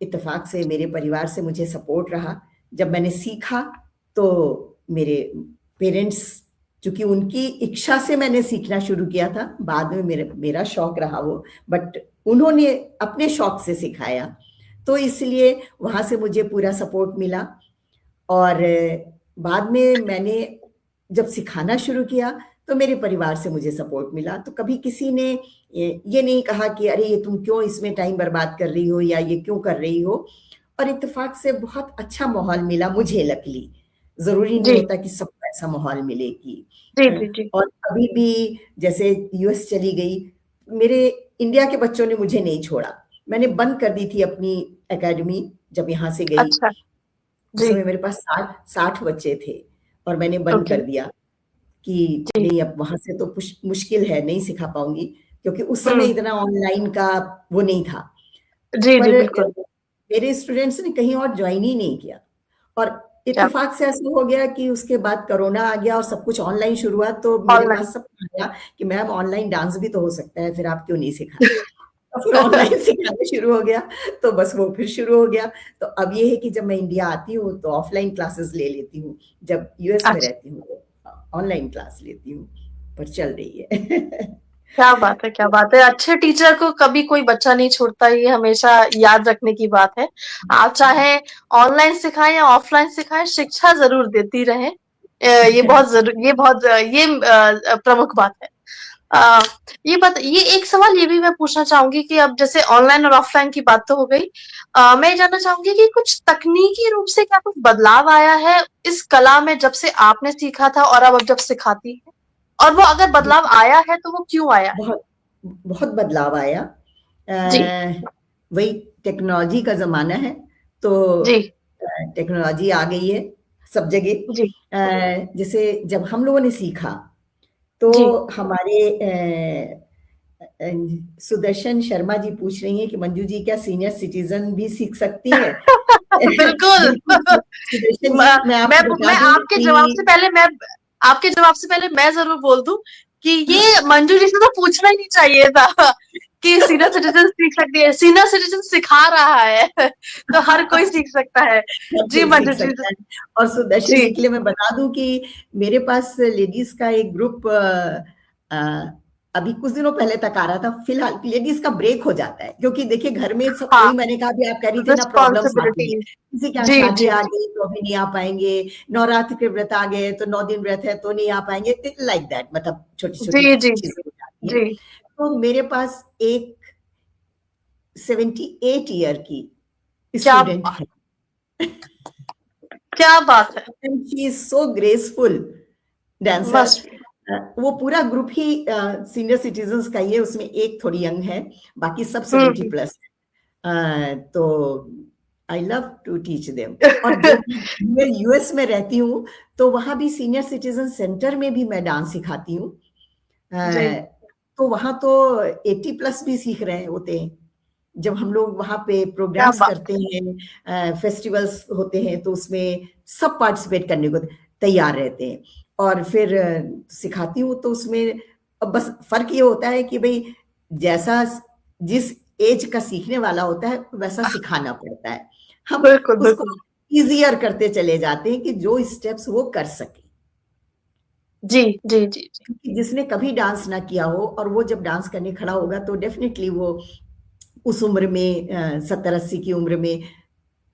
इत्तेफ़ाक से मेरे परिवार से मुझे सपोर्ट रहा। जब मैंने सीखा तो मेरे पेरेंट्स चूँकि उनकी इच्छा से मैंने सीखना शुरू किया था, बाद में मेरा शौक रहा वो, बट उन्होंने अपने शौक से सिखाया। तो इसलिए वहाँ से मुझे पूरा सपोर्ट मिला और बाद में मैंने जब सिखाना शुरू किया, तो मेरे परिवार से मुझे सपोर्ट मिला। तो कभी किसी ने ये नहीं कहा कि अरे! ये तुम क्यों इसमें टाइम बर्बाद कर रही हो या ये क्यों कर रही हो? और इत्तेफ़ाक से बहुत अच्छा माहौल मिला मुझे लकीली। ज़रूरी नहीं जी, होता कि सबको ऐसा माहौल मिले कि जी, अ, जी, जी। और कभी भी जैसे यूएस चली गई, मेरे इंडिया के बच्चों ने मुझे नहीं छोड़ा। मैंने बंद कर दी थी अपनी अकेडमी जब यहाँ से गई। अच्छा, उस जी, समय मेरे पास 60 बच्चे थे और मैंने बंद ओके, कर दिया कि जी। नहीं अब वहाँ से तो मुश्किल है, नहीं सिखा पाऊँगी क्योंकि उस समय हुँ, इतना ऑनलाइन का वो नहीं था। जी, जी, पर बिल्कुल, मेरे स्टूडेंट्स ने कहीं और जॉइन ही नहीं किया और क्या इत्तेफ़ाक से ऐसा हो गया कि उसके बाद कोरोना आ गया और सब कुछ ऑनलाइन शुरू हुआ, तो मेरे ऑनलाइन। पास सब आया कि मैम ऑनलाइन डांस भी तो हो सकता है, फिर आप क्यों नहीं सिखाती? और फिर ऑनलाइन सिखाना शुरू हो गया, तो बस वो फिर शुरू हो गया। तो अब ये है कि जब मैं इंडिया आती हूँ, तो ऑफ़लाइन क्लासेस ले लेती हूँ, जब यूएस में अच्छा, रहती हूँ, तो ऑनलाइन क्लास लेती हूँ, पर चल रही है। क्या बात है, क्या बात है। अच्छे टीचर को कभी कोई बच्चा नहीं छोड़ता, ये हमेशा याद रखने की बात है। आप चाहे ऑनलाइन सिखाएँ या ऑफलाइन सिखाएँ, शिक्षा ज़रूर देती रहें। ये बहुत प्रमुख बात है। अ, ये एक सवाल ये भी मैं पूछना चाहूँगी कि अब जैसे ऑनलाइन और ऑफलाइन की बात तो हो गई। मैं ये जानना चाहूँगी कि कुछ तकनीकी रूप से क्या कुछ बदलाव आया है इस कला में जब से आपने सीखा था और अब जब सिखाती हैं? और वो अगर बदलाव देखिए, आया है तो वो क्यों आया है? बहुत बहुत बदलाव आया। जी, वही टेक्नोलॉजी का ज़माना है, तो जी, टेक्नोलॉजी आ गई है सब जगह। जी, जैसे जब हम लोगों ने सीखा, तो जी। हमारे अ, सुदर्शन शर्मा जी पूछ रही हैं कि मंजू जी क्या सीनियर सिटीज़न भी सीख सकती हैं? बिल्कुल। बिल्कुल, सुदर्शन जी मैं मैं आपको बता मैं दूँ आपके कि जवाब से पहले मैं आपके जवाब से पहले मैं ज़रूर बोल दूँ कि ये मंजू जी से तो पूछना ही नहीं चाहिए था कि सीनियर सिटीज़न सीख सकती है। सीनियर सिटीज़न सिखा रहा है, तो हर कोई सीख सकता है। हर जी, कोई सीख मंजू जी। सकता है और सुदर्शन जी। जी के लिए मैं बता दूँ कि मेरे पास लेडीज़ का एक ग्रुप अभी कुछ दिनों पहले तक आ रहा था, फिलहाल लेडीज का ब्रेक हो जाता है, क्योंकि देखिए घर में सब, हाँ, वही मैंने कहा भी, आप कह रही थी ना, प्रॉब्लम्स आती है, रिस्पॉन्सिबिलिटी। किसी के यहाँ जी शादी जी आ जी गई तो अभी नहीं आ पाएंगे, नवरात्र के व्रत आ गए तो 9 दिन व्रत है तो नहीं आ पाएंगे, लाइक दैट, मतलब छोटी छोटी जी जी जी चीजें हो जाती हैं। जी। तो मेरे पास एक 78 ईयर की क्या स्टूडेंट है, क्या बात है। And she is so graceful dancer. मस्त। वो पूरा ग्रुप ही सीनियर सिटीजन्स का ही है, उसमें एक थोड़ी यंग है, बाकी सब हम्म 70 प्लस। तो I love to teach them. और जब मैं यूएस में रहती हूँ तो वहां भी सीनियर सिटीजन सेंटर में भी मैं डांस सिखाती हूँ। जी। तो वहां तो 80 प्लस भी सीख रहे होते हैं। जब हम लोग वहां पे क्या प्रोग्राम्स बात। करते हैं, फेस्टिवल्स होते हैं, तो उसमें सब पार्टिसिपेट करने को तैयार रहते हैं। और फिर सिखाती हूँ तो उसमें अब बस फर्क ये होता है कि भाई जैसा जिस एज का सीखने वाला होता है वैसा सिखाना पड़ता है। हम बिल्कुल उसको बिल्कुल। इजियर करते चले जाते हैं कि जो स्टेप्स वो कर सके, जी जी जी जी। क्योंकि जिसने कभी डांस ना किया हो और वो जब डांस करने खड़ा होगा तो डेफिनेटली वो उस उम्र में 70-80 की उम्र में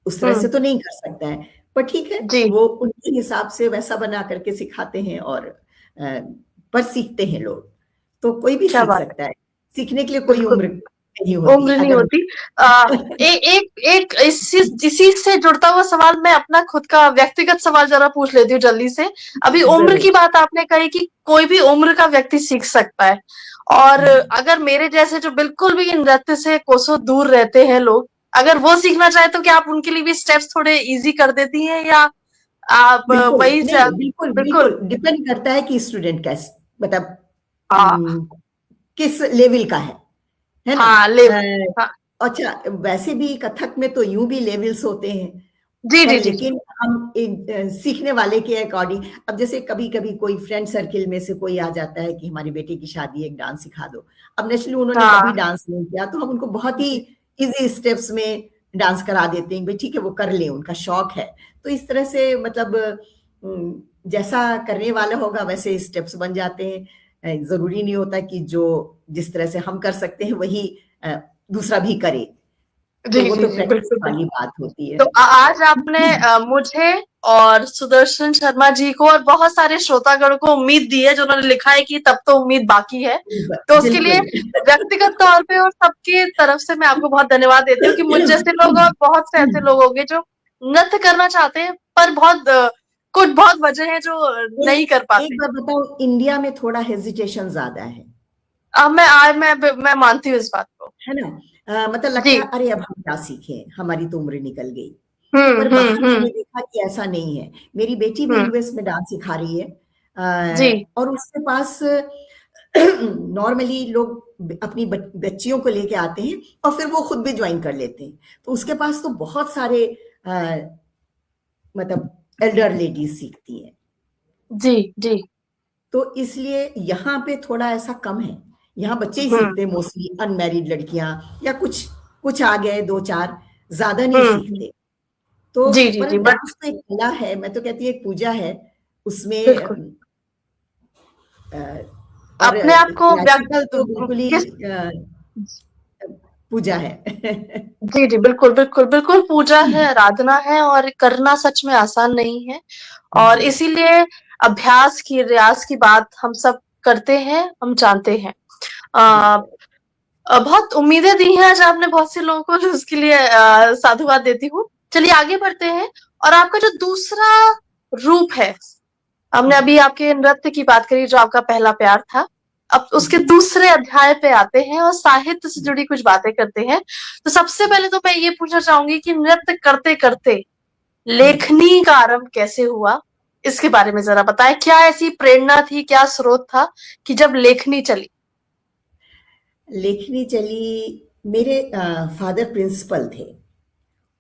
उस तरह से हम्म। तो नहीं कर सकता है। पर ठीक है, जी। वो उनके हिसाब से वैसा बना करके सिखाते हैं, और पर सीखते हैं लोग, तो कोई भी क्या सीख बात है। सकता है, सीखने के लिए कोई बिल्कुल। उम्र नहीं होती उम्र नहीं अगर। होती। एक एक इसी से जुड़ता हुआ सवाल, मैं अपना खुद का व्यक्तिगत सवाल जरा पूछ लेती हूँ जल्दी से। अभी उम्र जरूर। की बात आपने कही कि कोई भी उम्र का व्यक्ति सीख सकता है, और अगर मेरे जैसे जो बिल्कुल भी नृत्य से कोसों दूर रहते हैं लोग, अगर वो सीखना चाहे तो क्या आप उनके लिए भी स्टेप्स थोड़े इजी कर देती हैं, या आप बिल्कुल वही नहीं, बिल्कुल बिल्कुल। बिल्कुल डिपेंड करता है कि स्टूडेंट कैसे, मतलब हाँ किस लेवल का है ना। हाँ लेवल। हाँ। अच्छा, वैसे भी कथक में तो यूं भी लेवल्स होते हैं, जी पर जी जी जी। लेकिन हम सीखने वाले के अकॉर्डिंग, अब जैसे कभी कभी कोई फ्रेंड सर्किल में से कोई आ जाता है कि हमारे बेटे की शादी है, एक डांस सिखा दो। अब नेचुरली उन्होंने कभी हाँ डांस नहीं किया तो हम उनको बहुत ही जी इजी स्टेप्स में डांस करा देते हैं, भाई ठीक है वो कर ले, उनका शौक है। तो इस तरह से मतलब जैसा करने वाला होगा वैसे स्टेप्स बन जाते हैं। जरूरी नहीं होता कि जो जिस तरह से हम कर सकते हैं वही दूसरा भी करे, तो जी वो जी तो जी प्रैक्टिस बिल्कुल वाली बिल्कुल। बात होती है। तो आज आपने मुझे और सुदर्शन शर्मा जी को और बहुत सारे श्रोतागण को उम्मीद दी है, जो उन्होंने लिखा है कि तब तो उम्मीद बाकी है, तो उसके लिए बिल्कुल। व्यक्तिगत तौर पे और सबकी तरफ से मैं आपको बहुत धन्यवाद देती हूँ कि मुझ जैसे लोग और बहुत से ऐसे लोग होंगे जो नृत्य करना चाहते हैं, पर कुछ बहुत वजह है जो नहीं कर एक एक पाते। बात बताओ, इंडिया में थोड़ा हेजिटेशन ज्यादा है अब मैं आज मैं मानती हूँ इस बात को। है ना। मतलब लगता जी। है अरे अब हम क्या सीखें, हमारी तो उम्र निकल गई। पर बाहर मैंने हम्म। देखा कि ऐसा नहीं है। मेरी बेटी भी हम्म। यूएस में डांस सिखा रही है, जी और उसके पास नॉर्मली लोग अपनी बच्चियों को लेके आते हैं और फिर वो खुद भी ज्वाइन कर लेते हैं, तो उसके पास तो बहुत सारे मतलब एल्डर लेडीज सीखती हैं। जी जी। तो इसलिए यहाँ पे थोड़ा ऐसा कम है, यहाँ बच्चे ही हम्म सीखते हैं मोस्टली, अनमैरिड लड़कियां या कुछ कुछ आ गए दो चार, ज्यादा नहीं हम्म। सीखते। तो जी जी पर जी बट डांस तो एक कला है, मैं तो कहती हूँ एक पूजा है उसमें। बिल्कुल और अपने आप को क्लासिकल तो बिल्कुल ही किस। पूजा है। जी जी बिल्कुल बिल्कुल बिल्कुल पूजा है, आराधना है, और करना सच में आसान नहीं है, और जी। इसीलिए अभ्यास की रियाज की बात हम सब करते हैं, हम जानते हैं। आ, बिल्कुल। बहुत उम्मीदें दी हैं आज आपने बहुत से लोगों को, उसके लिए साधुवाद देती हूँ। चलिए आगे बढ़ते हैं। और आपका जो दूसरा रूप है, हमने अभी आपके नृत्य की बात करी जो आपका पहला प्यार था, अब उसके जी। दूसरे अध्याय पे आते हैं और साहित्य से जुड़ी कुछ बातें करते हैं। तो सबसे पहले तो मैं ये पूछना चाहूंगी कि नृत्य करते करते लेखनी का आरंभ कैसे हुआ, इसके बारे में जरा बताएं। क्या ऐसी प्रेरणा थी, क्या स्रोत था कि जब लेखनी चली। लेखनी चली, मेरे फादर प्रिंसिपल थे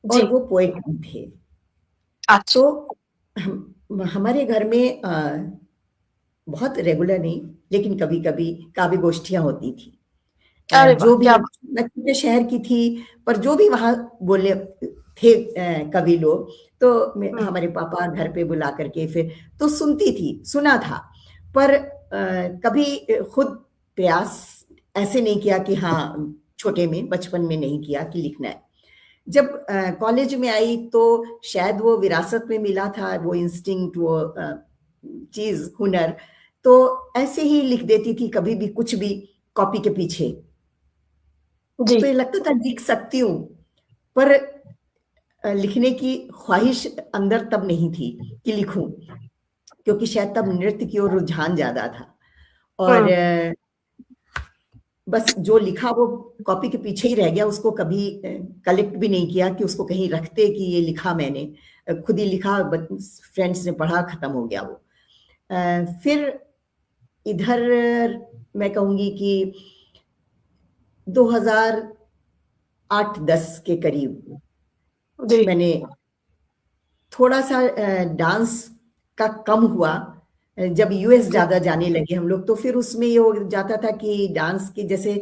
जी। और वो पोएट भी थे। अच्छा। तो हमारे घर में बहुत रेगुलर नहीं, लेकिन कभी कभी काव्य गोष्ठियां होती थी। अरे वाह जो भी, क्या बात। मैं छोटे शहर की थी, पर जो भी वहां बोले थे कवि लोग, तो हम्म हमारे पापा घर पे बुला करके फिर तो सुनती थी, सुना था, पर कभी खुद प्रयास ऐसे नहीं किया कि हाँ, छोटे में बचपन में नहीं किया कि लिखना है। जब कॉलेज में आई तो शायद वो विरासत में मिला था, वो इंस्टिंक्ट, वो चीज, हुनर, तो ऐसे ही लिख देती थी कभी भी कुछ भी कॉपी के पीछे। जी तो ये लगता था लिख सकती हूँ, पर लिखने की ख्वाहिश अंदर तब नहीं थी कि लिखूं, क्योंकि शायद तब नृत्य की ओर रुझान ज्यादा था। और बस जो लिखा वो कॉपी के पीछे ही रह गया, उसको कभी कलेक्ट भी नहीं किया कि उसको कहीं रखते कि ये लिखा मैंने, खुद ही लिखा, फ्रेंड्स ने पढ़ा, खत्म हो गया वो। फिर इधर मैं कहूंगी कि 2008-10 के करीब जी मैंने थोड़ा सा डांस का कम हुआ। जब यूएस ज्यादा जाने लगे हम लोग, तो फिर उसमें ये हो जाता था कि डांस की, जैसे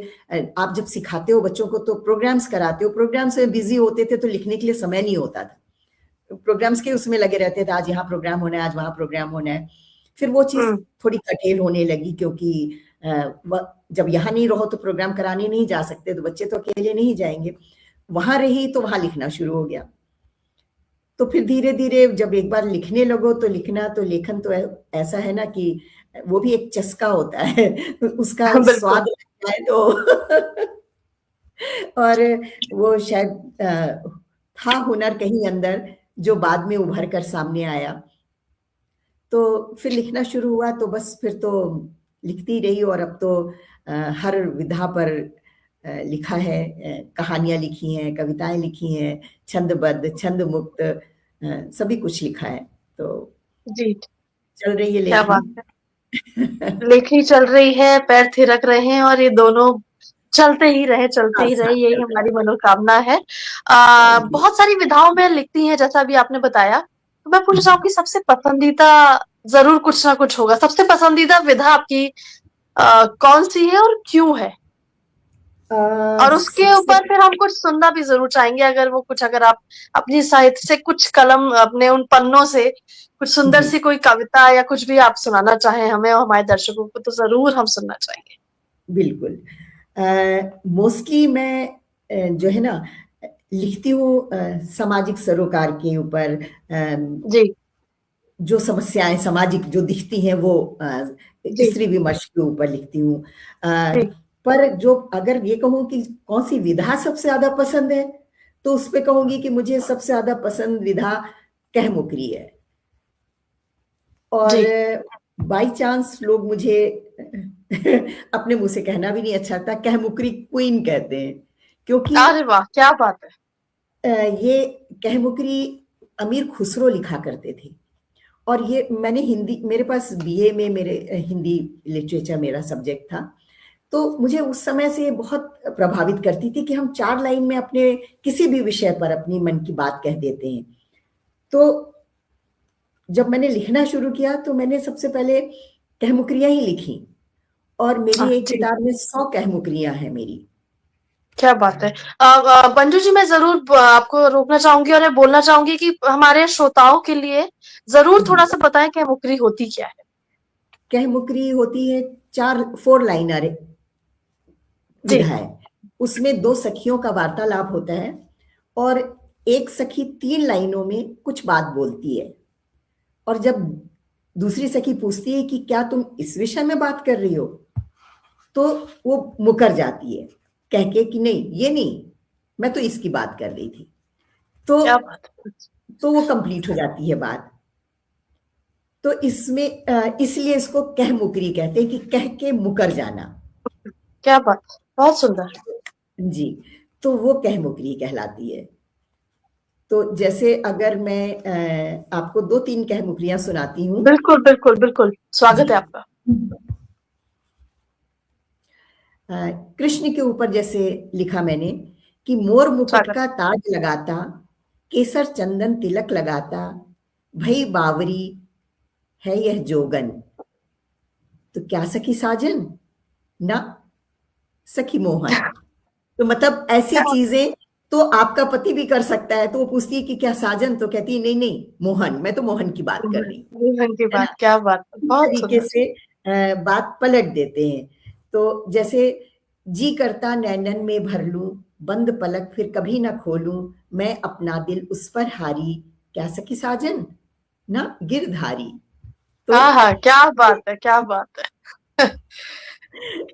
आप जब सिखाते हो बच्चों को तो प्रोग्राम्स कराते हो, प्रोग्राम्स में बिजी होते थे तो लिखने के लिए समय नहीं होता था, प्रोग्राम्स के उसमें लगे रहते थे, आज यहाँ प्रोग्राम होना है, आज वहाँ प्रोग्राम होना है। फिर वो चीज थोड़ी कठिन होने लगी, क्योंकि जब यहाँ नहीं रहो तो प्रोग्राम कराने नहीं जा सकते, तो बच्चे तो अकेले नहीं जाएंगे। वहां रही तो वहां लिखना शुरू हो गया। तो फिर धीरे धीरे जब एक बार लिखने लगो तो लिखना, तो लेखन तो ऐसा है ना कि वो भी एक चस्का होता है, उसका बिल्कुल स्वाद लगता है तो और वो शायद था हुनर कहीं अंदर जो बाद में उभर कर सामने आया। तो फिर लिखना शुरू हुआ, तो बस फिर तो लिखती रही, और अब तो हर विधा पर लिखा है, कहानियां लिखी हैं, कविताएं लिखी हैं, छंदबद्ध, छंद मुक्त, सभी कुछ लिखा है। तो जी, चल रही है क्या बात लेखनी। है। लेखनी चल रही है, पैर थिरक रहे हैं, और ये दोनों चलते ही रहे, चलते साथ ही रहे, साथ यही चल रहा हमारी मनोकामना है। है। Thank you. बहुत सारी विधाओं में लिखती हैं, जैसा अभी आपने बताया। तो मैं पूछना चाहूंगी, सबसे पसंदीदा जरूर कुछ ना कुछ होगा, सबसे पसंदीदा विधा आपकी कौन सी है और क्यों है? और उसके सबसे ऊपर फिर हम कुछ सुनना भी जरूर चाहेंगे, अगर वो कुछ, अगर आप अपनी साहित्य से कुछ कलम, अपने उन पन्नों से कुछ सुंदर सी कोई कविता या कुछ भी आप सुनाना चाहें हमें और हमारे दर्शकों को, तो जरूर हम सुनना चाहेंगे। बिल्कुल। मोस्टली मैं जो है ना लिखती हूँ सामाजिक सरोकार के ऊपर, जी जो समस्याएं सामाजिक जो दिखती हैं वो जी स्त्री विमर्श के ऊपर लिखती हूँ। जी पर जो अगर ये कहूँ कि कौन सी विधा सबसे ज्यादा पसंद है, तो उस पे कहूंगी कि मुझे सबसे ज्यादा पसंद विधा कहमुकरी है। और जी। बाई चांस लोग मुझे अपने मुंह से कहना भी नहीं अच्छा लगता, कहमुकरी क्वीन कहते हैं, क्योंकि अरे वाह, क्या बात है। ये कहमुकरी अमीर खुसरो लिखा करते थे। और ये मैंने हिंदी, मेरे पास बीए में मेरे हिंदी लिटरेचर मेरा सब्जेक्ट था, तो मुझे उस समय से बहुत प्रभावित करती थी कि हम 4 लाइन में अपने किसी भी विषय पर अपनी मन की बात कह देते हैं। तो जब मैंने लिखना शुरू किया तो मैंने सबसे पहले कहमुकरियां ही लिखी, और मेरी एक जी, किताब में 100 कहमुकरियां हैं मेरी। क्या बात है। मंजू जी, मैं जरूर आपको रोकना चाहूंगी और ये बोलना चाहूंगी कि हमारे श्रोताओं के लिए जरूर थोड़ा सा बताएं कि मुकरी होती क्या है। कहमुकरी होती है 4 लाइनर जी विधा है। उसमें 2 सखियों का वार्तालाप होता है, और एक सखी 3 लाइनों में कुछ बात बोलती है, और जब दूसरी सखी पूछती है कि क्या तुम इस विषय में बात कर रही हो, तो वो मुकर जाती है कह के कि नहीं, ये नहीं, मैं तो इसकी बात कर रही थी। तो क्या बात है। वो कंप्लीट हो जाती है बात। तो इसमें इसलिए इसको कह मुकरी कहते हैं, कि कह के मुकर जाना। क्या बात, बहुत सुंदर। जी, तो वो कह मुकरी कहलाती है। तो जैसे अगर मैं आपको 2-3 कह मुकरियां सुनाती हूँ। बिल्कुल बिल्कुल बिल्कुल, स्वागत जी। है आपका। कृष्ण के ऊपर जैसे लिखा मैंने कि मोर मुकुट स्वागत। का ताज लगाता, केसर चंदन तिलक लगाता, भई बावरी है यह जोगन, तो क्या सखी साजन, ना सखी मोहन। तो मतलब ऐसी क्या चीजें तो आपका पति भी कर सकता है। तो वो पूछती है कि क्या साजन, तो कहती है नहीं नहीं मोहन, मैं तो मोहन की बात कर रही हूँ, मन की है बात, ना। क्या बात है, इस बहुत तरीके सुंदर। से बात पलट देते हैं। तो जैसे जी करता नैनन में भर लूं, बंद पलक फिर कभी ना खोलूं, मैं अपना दिल उस पर हारी, क्या सखी साजन ना गिरधारी। तो हाँ हाँ, क्या बात है, क्या बात है।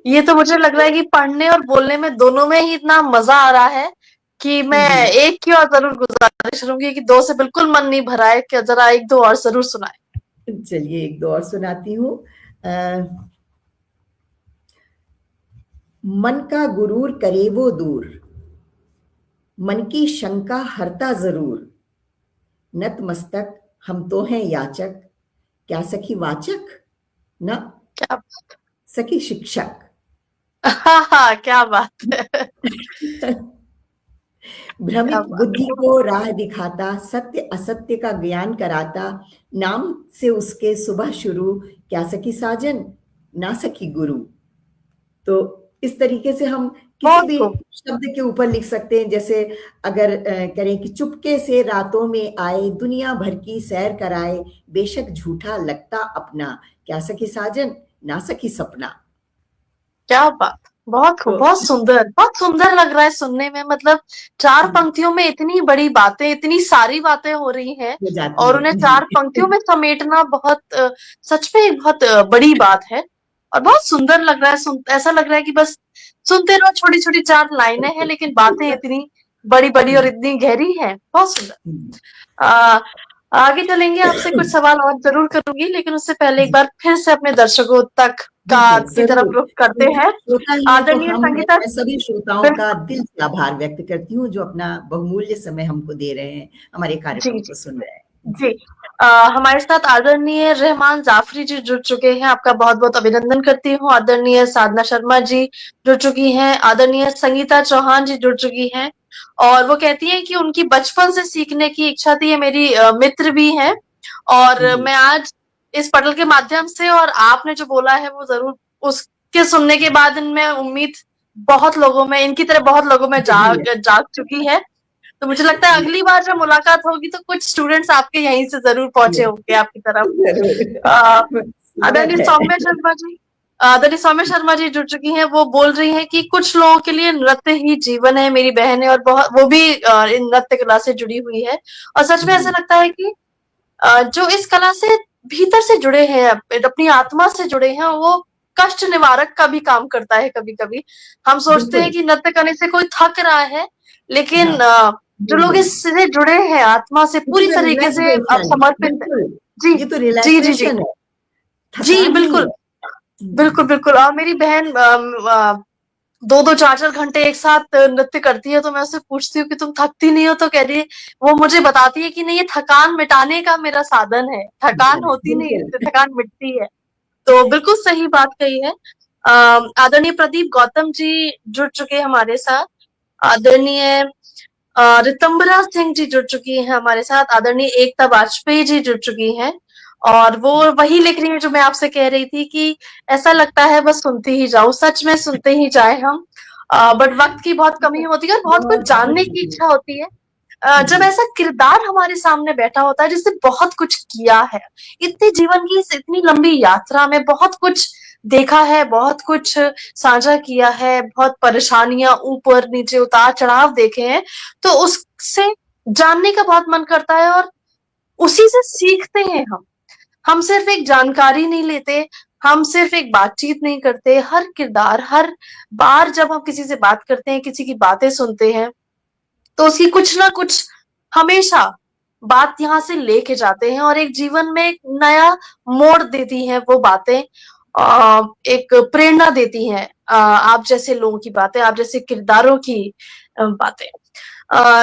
ये तो मुझे लग रहा है कि पढ़ने और बोलने में दोनों में ही इतना मजा आ रहा है कि मैं जी एक की और जरूर गुजारिश करूंगी कि दो से बिल्कुल मन नहीं भरा है, कि जरा एक दो और जरूर सुनाए। चलिए एक दो और सुनाती हूँ। मन का गुरूर करे वो दूर, मन की शंका हरता जरूर, नतमस्तक हम तो हैं याचक, क्या सखी वाचक ना क्या सखी शिक्षक। हाँ हाँ, क्या बात है। क्या भ्रमित बात बुद्धि को राह दिखाता, सत्य असत्य का ज्ञान कराता, नाम से उसके सुबह शुरू, क्या सखी साजन ना सखी गुरु। तो इस तरीके से हम किसी बहुत भी खूब। शब्द के ऊपर लिख सकते हैं। जैसे अगर करें कि चुपके से रातों में आए, दुनिया भर की सैर कराए, बेशक झूठा लगता अपना, क्या सखी साजन ना सखी सपना। क्या बात, बहुत तो खूब, बहुत सुंदर लग रहा है सुनने में। मतलब चार पंक्तियों में इतनी बड़ी बातें, इतनी सारी बातें हो रही हैं हो जाती और है उन्हें जी। चार पंक्तियों में समेटना बहुत सच में एक बहुत बड़ी बात है और बहुत सुंदर लग रहा है। ऐसा लग रहा है कि बस सुनते रहो, छोटी छोटी चार लाइनें हैं लेकिन बातें इतनी बड़ी बड़ी और इतनी गहरी हैं। बहुत सुंदर। आ, आगे चलेंगे, आपसे कुछ सवाल और जरूर करूंगी लेकिन उससे पहले एक बार फिर से अपने दर्शकों तक का बिल्कुल की तरफ जरूर, रुख करते क्योंकि हैं। श्रोता ही है तो आदरणीय हम हैं। संगीता, मैं सभी श्रोताओं का बिल्कुल। दिल से आभार व्यक्त करती हूँ जो अपना बहुमूल्य समय हमको दे रहे हैं, हमारे जी कार्यक्रम जी को सुन रहे हैं जी। जी। हमारे साथ आदरणीय रहमान जाफरी जी जुड़ चुके हैं, आपका बहुत बहुत अभिनंदन करती हूँ। आदरणीय साधना शर्मा जी जुड़ चुकी हैं, आदरणीय संगीता चौहान जी जुड़ चुकी हैं और वो कहती हैं कि उनकी बचपन से सीखने की इच्छा थी। ये मेरी मित्र भी हैं और जी मैं आज इस पटल के माध्यम से और आपने जो बोला है वो जरूर उसके सुनने के बाद इनमें उम्मीद बहुत लोगों में, इनकी तरह बहुत लोगों में जगी है जाग चुकी है। तो मुझे लगता है जी। अगली बार जब मुलाकात होगी तो कुछ स्टूडेंट्स आपके यहीं से जरूर पहुंचे होंगे आपकी तरफ। जरूर अ, स्वागत आदरणीय है। सौम्या शर्मा जी, आदरणीय सौम्या शर्मा जी जुड़ चुकी हैं। वो बोल रही हैं कि कुछ लोगों के लिए नृत्य ही जीवन है। मेरी बहन है और बहुत वो भी इन नृत्य कला से जुड़ी हुई है और सच में ऐसा जी लगता है कि जो इस कला से भीतर से जुड़े हैं, अपनी आत्मा से जुड़े हैं, वो कष्ट निवारक का भी काम करता है। कभी कभी हम सोचते हैं बिल्कुल। कि नृत्य करने से कोई थक रहा है लेकिन हाँ जो नहीं लोग नहीं, इससे जुड़े हैं आत्मा से इट पूरी इज अ तरीके से अब रिलैक्सेशन। समर्पित है। बिल्कुल, जी ये तो जी जी जी रिलैक्सेशन है, जी, थकान नहीं बिल्कुल है। बिल्कुल बिल्कुल। और मेरी बहन दो दो चार चार घंटे एक साथ नृत्य करती है तो मैं उससे पूछती हूँ कि तुम थकती नहीं हो, तो कह रही है, वो मुझे बताती है कि नहीं, ये थकान मिटाने का मेरा साधन है, थकान होती नहीं है, बिल्कुल। इससे थकान मिटती है। तो बिल्कुल सही बात कही है। आदरणीय प्रदीप गौतम जी जुड़ चुके हैं हमारे साथ। आदरणीय रितंबरा सिंह जी जुड़ चुकी हैं हमारे साथ। आदरणीय एकता वाजपेयी जी जुड़ चुकी हैं और वो वही लिख रही है जो मैं आपसे कह रही थी कि ऐसा लगता है बस सुनते ही जाओ, सच में सुनते ही जाए हम। बट वक्त की बहुत कमी होती है और बहुत कुछ बहुत बहुत जानने की शुक्रिया। इच्छा होती है। जब जी ऐसा किरदार हमारे सामने बैठा होता है जिसने बहुत कुछ किया है, इतने जीवन की इस इतनी लंबी यात्रा में बहुत कुछ देखा है, बहुत कुछ साझा किया है, बहुत परेशानियां, ऊपर नीचे उतार चढ़ाव देखे हैं, तो उससे जानने का बहुत मन करता है और उसी से सीखते हैं हम। हम सिर्फ एक जानकारी नहीं लेते, हम सिर्फ एक बातचीत नहीं करते। हर किरदार, हर बार जब हम किसी से बात करते हैं, किसी की बातें सुनते हैं, तो उसकी कुछ ना कुछ हमेशा बात यहाँ से लेके जाते हैं और एक जीवन में एक नया मोड़ देती हैं वो बातें। एक प्रेरणा देती हैं आप जैसे लोगों की बातें, आप जैसे किरदारों की बातें।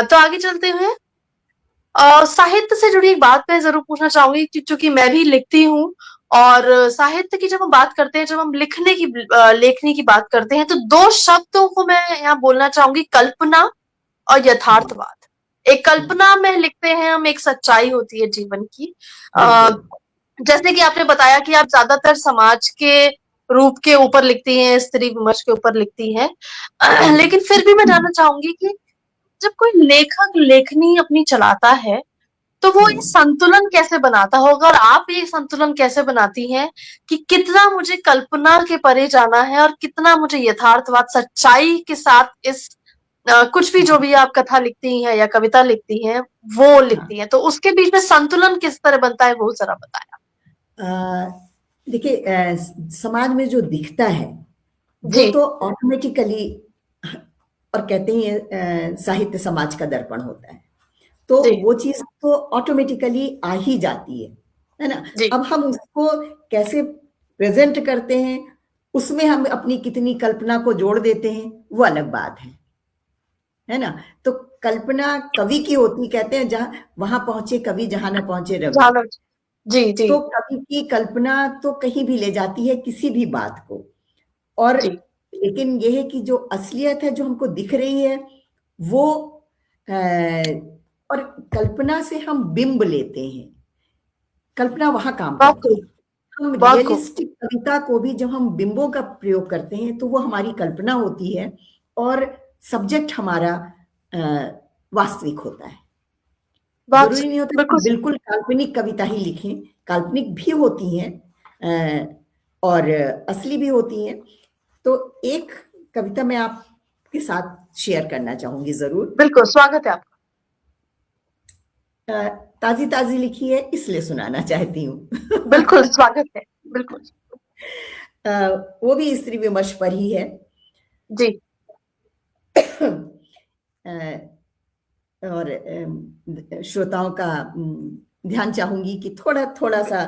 तो आगे चलते हुए साहित्य से जुड़ी एक बात मैं जरूर पूछना चाहूंगी क्योंकि मैं भी लिखती हूँ और साहित्य की जब हम बात करते हैं, जब हम लिखने की लेखनी की बात करते हैं, तो दो शब्दों को मैं यहाँ बोलना चाहूंगी, कल्पना और यथार्थवाद। एक कल्पना में लिखते हैं हम, एक सच्चाई होती है जीवन की। अ, बिल्कुल। जैसे कि आपने बताया कि आप ज्यादातर समाज के रूप के ऊपर लिखती हैं, स्त्री विमर्श के ऊपर लिखती हैं। जी लेकिन फिर भी मैं जानना चाहूंगी कि जब कोई लेखक लेखनी अपनी चलाता है तो वो ये संतुलन कैसे बनाता होगा, और आप ये संतुलन कैसे बनाती हैं कि कितना मुझे कल्पना के परे जाना है और कितना मुझे यथार्थवाद सच्चाई के साथ इस कुछ भी जो भी आप कथा लिखती हैं या कविता लिखती हैं वो लिखती हैं, तो उसके बीच में संतुलन किस तरह बनता है वो जरा बताया। देखिए, समाज में जो दिखता है वो जी तो ऑटोमेटिकली, और कहते हैं साहित्य समाज का दर्पण होता है, तो जी वो चीज तो ऑटोमेटिकली आ ही जाती है ना। जी अब हम उसको कैसे प्रेजेंट करते हैं, उसमें हम अपनी कितनी कल्पना को जोड़ देते हैं, वो अलग बात है ना। तो कल्पना कवि की होती, कहते हैं जहां वहां पहुंचे कवि जहां न पहुंचे रवि। जानव जी जी तो कवि की कल्पना तो कहीं भी ले जाती है किसी भी बात को, और जी लेकिन यह है कि जो असलियत है जो हमको दिख रही है वो अ, और कल्पना से हम बिंब लेते हैं, कल्पना वहां काम बहुत करती खूब, है। हम बहुत खूब। रियलिस्टिक कविता को भी जब हम बिंबों का प्रयोग करते हैं तो वो हमारी कल्पना होती है, और सब्जेक्ट हमारा वास्तविक होता है। बहुत जरूरी नहीं होता कि बिल्कुल सही। बिल्कुल काल्पनिक कविता ही लिखें, काल्पनिक भी होती हैं और असली भी होती हैं। तो एक कविता मैं आपके साथ शेयर करना चाहूंगी जरूर। बिल्कुल स्वागत है आपका। ताजी ताजी लिखी है इसलिए सुनाना चाहती हूँ। बिल्कुल स्वागत है, बिल्कुल। वो भी स्त्री विमर्श पर ही है। जी और श्रोताओं का ध्यान चाहूंगी कि थोड़ा थोड़ा सा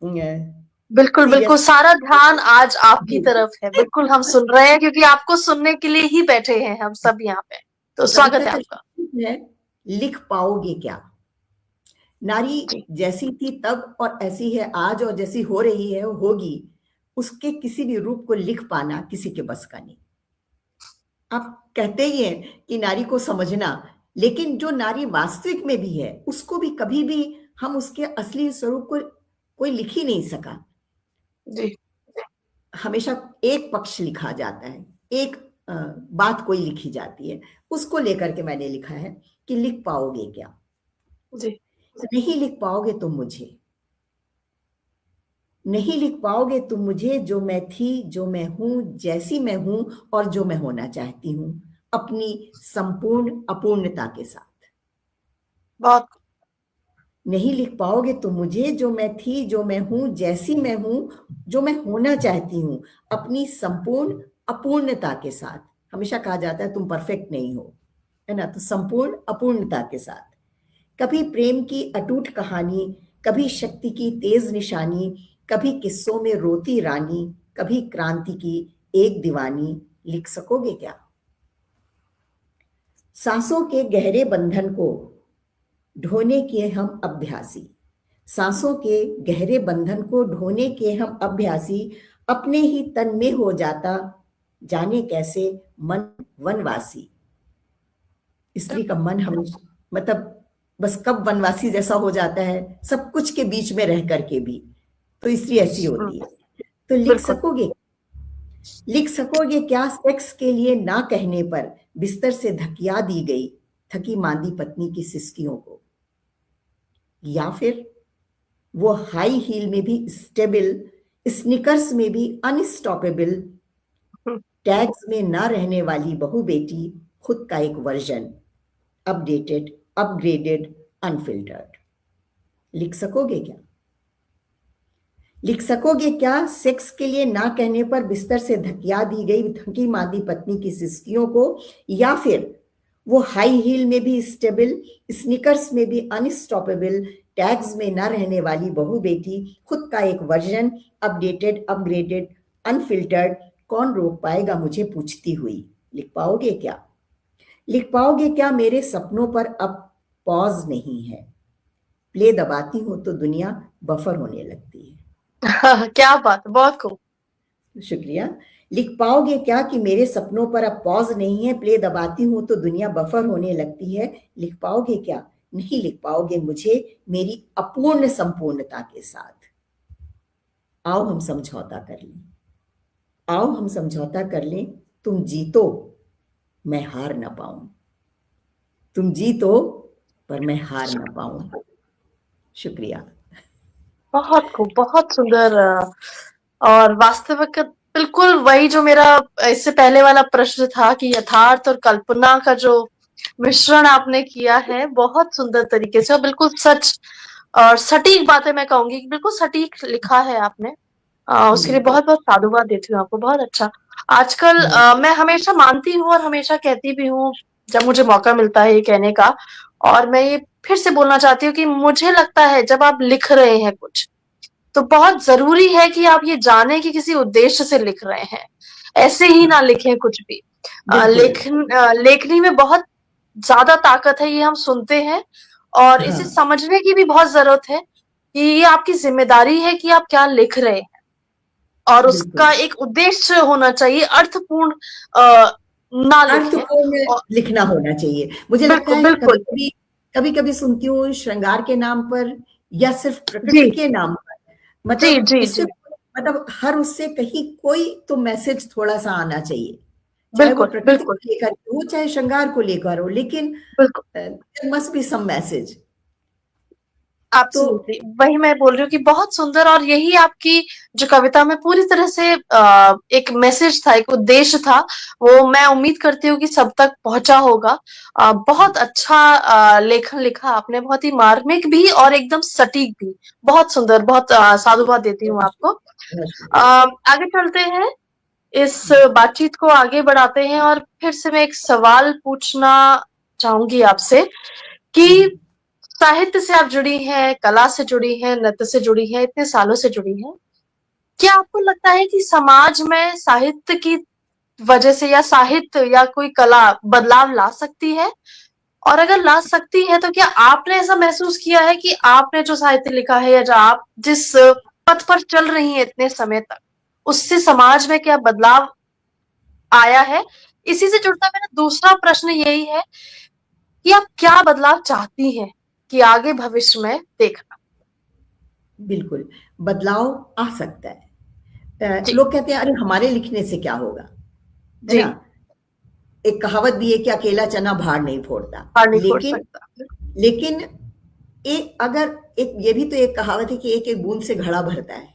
बिल्कुल सीरियस बिल्कुल, सारा ध्यान आज आपकी तरफ है, बिल्कुल हम सुन रहे हैं क्योंकि आपको सुनने के लिए ही बैठे हैं हम सब यहाँ पे। तो स्वागत कविता है का आपका। शीर्षक है लिख पाओगे क्या। नारी जी जैसी थी तब और ऐसी है आज, और जैसी हो रही है होगी, उसके किसी भी रूप को लिख पाना किसी के बस का नहीं। आप कहते ही हैं कि नारी को समझना, लेकिन जो नारी वास्तविक में भी है उसको भी कभी भी हम उसके असली स्वरूप को कोई लिख ही नहीं सका। जी हमेशा एक पक्ष लिखा जाता है, एक बात कोई लिखी जाती है, उसको लेकर के मैंने लिखा है कि लिख पाओगे क्या। जी नहीं लिख पाओगे तुम मुझे, नहीं लिख पाओगे तुम मुझे, जो मैं थी, जो मैं हूं, जैसी मैं हूं, और जो मैं होना चाहती हूं, अपनी संपूर्ण अपूर्णता के साथ। बहुत नहीं लिख पाओगे तुम मुझे, जो मैं थी, जो मैं हूं, जैसी मैं हूं, जो मैं होना चाहती हूं, अपनी संपूर्ण अपूर्णता के साथ। हमेशा कहा जाता है तुम परफेक्ट नहीं हो, है ना, तो संपूर्ण अपूर्णता के साथ। कभी प्रेम की अटूट कहानी, कभी शक्ति की तेज निशानी, कभी किस्सों में रोती रानी, कभी क्रांति की एक दीवानी, लिख सकोगे क्या। सांसों के गहरे बंधन को ढोने के हम अभ्यासी, सांसों के गहरे बंधन को ढोने के हम अभ्यासी, अपने ही तन में हो जाता जाने कैसे मन वनवासी। स्त्री का मन हमेशा, मतलब बस कब वनवासी जैसा हो जाता है, सब कुछ के बीच में रह करके भी, तो स्त्री ऐसी होती है। तो बिल्कुल लिख सकोगे क्या, सेक्स के लिए ना कहने पर बिस्तर से धकिया दी गई थकी मांदी पत्नी की सिस्कियों को। या फिर वो हाई हील में भी स्टेबल, स्निकर्स में भी अनस्टॉपेबल, टैग्स में ना रहने वाली बहू बेटी, खुद का एक वर्जन, अपडेटेड, अपग्रेडेड, अनफिल्टर्ड। लिख सकोगे क्या। लिख सकोगे क्या, सेक्स के लिए ना कहने पर बिस्तर से धकिया दी गई थकी मादी पत्नी की सिस्कियों को। या फिर वो हाई हील में भी स्टेबल, स्निकर्स में भी अनस्टॉपेबल, टैग्स में ना रहने वाली बहू बेटी, खुद का एक वर्जन, अपडेटेड, अपग्रेडेड, अनफिल्टर्ड, कौन रोक पाएगा मुझे पूछती हुई। लिख पाओगे क्या। लिख पाओगे क्या, मेरे सपनों पर अब पॉज नहीं है, प्ले दबाती हूं तो दुनिया बफर होने लगती है। क्या बात है, बहुत खूब। शुक्रिया। लिख पाओगे क्या कि मेरे सपनों पर अब पॉज नहीं है, प्ले दबाती हूं तो दुनिया बफर होने लगती है। लिख पाओगे क्या, नहीं लिख पाओगे मुझे मेरी अपूर्ण संपूर्णता के साथ। आओ हम समझौता कर लें, आओ हम समझौता कर लें, तुम जीतो मैं हार ना पाऊं, तुम जीतो पर मैं हार ना पाऊं। शुक्रिया। बहुत खूब, बहुत सुंदर। और वास्तविक बिल्कुल वही जो मेरा इससे पहले वाला प्रश्न था कि यथार्थ और कल्पना का जो मिश्रण आपने किया है, बहुत सुंदर तरीके से और बिल्कुल सच और सटीक बातें मैं कहूंगी कि बिल्कुल सटीक लिखा है आपने। उसके लिए बिल्कुल। बहुत बहुत साधुवाद देती हूँ आपको। बहुत अच्छा। आजकल मैं हमेशा मानती हूँ और हमेशा कहती भी हूँ जब मुझे मौका मिलता है ये कहने का, और मैं ये फिर से बोलना चाहती हूँ कि मुझे लगता है जब आप लिख रहे हैं कुछ, तो बहुत जरूरी है कि आप ये जाने कि किसी उद्देश्य से लिख रहे हैं। ऐसे ही ना लिखें कुछ भी। बिल्कुल। लेखनी में बहुत ज्यादा ताकत है, ये हम सुनते हैं, और इसे हाँ, समझने की भी बहुत जरूरत है कि ये आपकी जिम्मेदारी है कि आप क्या लिख रहे हैं, और उसका बिल्कुल। एक उद्देश्य होना चाहिए, अर्थपूर्ण ना लिखें। अर्थपूर्ण और लिखना होना चाहिए। मुझे लगता बिल्कुल, है बिल्कुल। कभी-कभी सुनती हूँ श्रृंगार के नाम पर या सिर्फ जी, प्रकृति के नाम पर, जी, मतलब जी, इससे जी। मतलब हर उससे कहीं कोई तो मैसेज थोड़ा-सा आना चाहिए। चाहे वो बिल्कुल, प्रकृति बिल्कुल, को लेकर हो, चाहे श्रृंगार को लेकर हो, लेकिन बिल्कुल। There must be some message. तो एब्सोल्युटली वही मैं बोल रही हूँ कि बहुत सुंदर, और यही आपकी जो कविता में पूरी तरह से एक मैसेज था, एक उद्देश्य था, वो मैं उम्मीद करती हूँ कि सब तक पहुंचा होगा। बहुत अच्छा लेखन लिखा आपने, बहुत ही मार्मिक भी और एकदम सटीक भी। बहुत सुंदर, बहुत साधुवाद देती हूँ बहुत आपको। बहुत शुक्रिया। आगे चलते हैं, इस बातचीत को आगे बढ़ाते हैं, और फिर से मैं एक सवाल पूछना चाहूंगी आपसे कि साहित्य से आप जुड़ी हैं, कला से जुड़ी हैं, नृत्य से जुड़ी हैं, इतने सालों से जुड़ी हैं। क्या आपको लगता है कि समाज में साहित्य की वजह से या साहित्य या कोई कला बदलाव ला सकती है? और अगर ला सकती है तो क्या आपने ऐसा महसूस किया है कि आपने जो साहित्य लिखा है या जो आप जिस पथ पर चल रही हैं इतने समय तक, उससे समाज में क्या बदलाव आया है? इसी से जुड़ता मेरा दूसरा प्रश्न यही है कि आप क्या बदलाव चाहती हैं कि आगे भविष्य में देखना? बिल्कुल, बदलाव आ सकता है। जी, लोग कहते हैं अरे हमारे लिखने से क्या होगा, है जी। ना? एक कहावत भी है कि अकेला चना भार नहीं फोड़ता। हार नहीं फोड़ लेकिन सकता। लेकिन अगर एक ये भी तो एक कहावत है कि एक एक बूंद से घड़ा भरता है।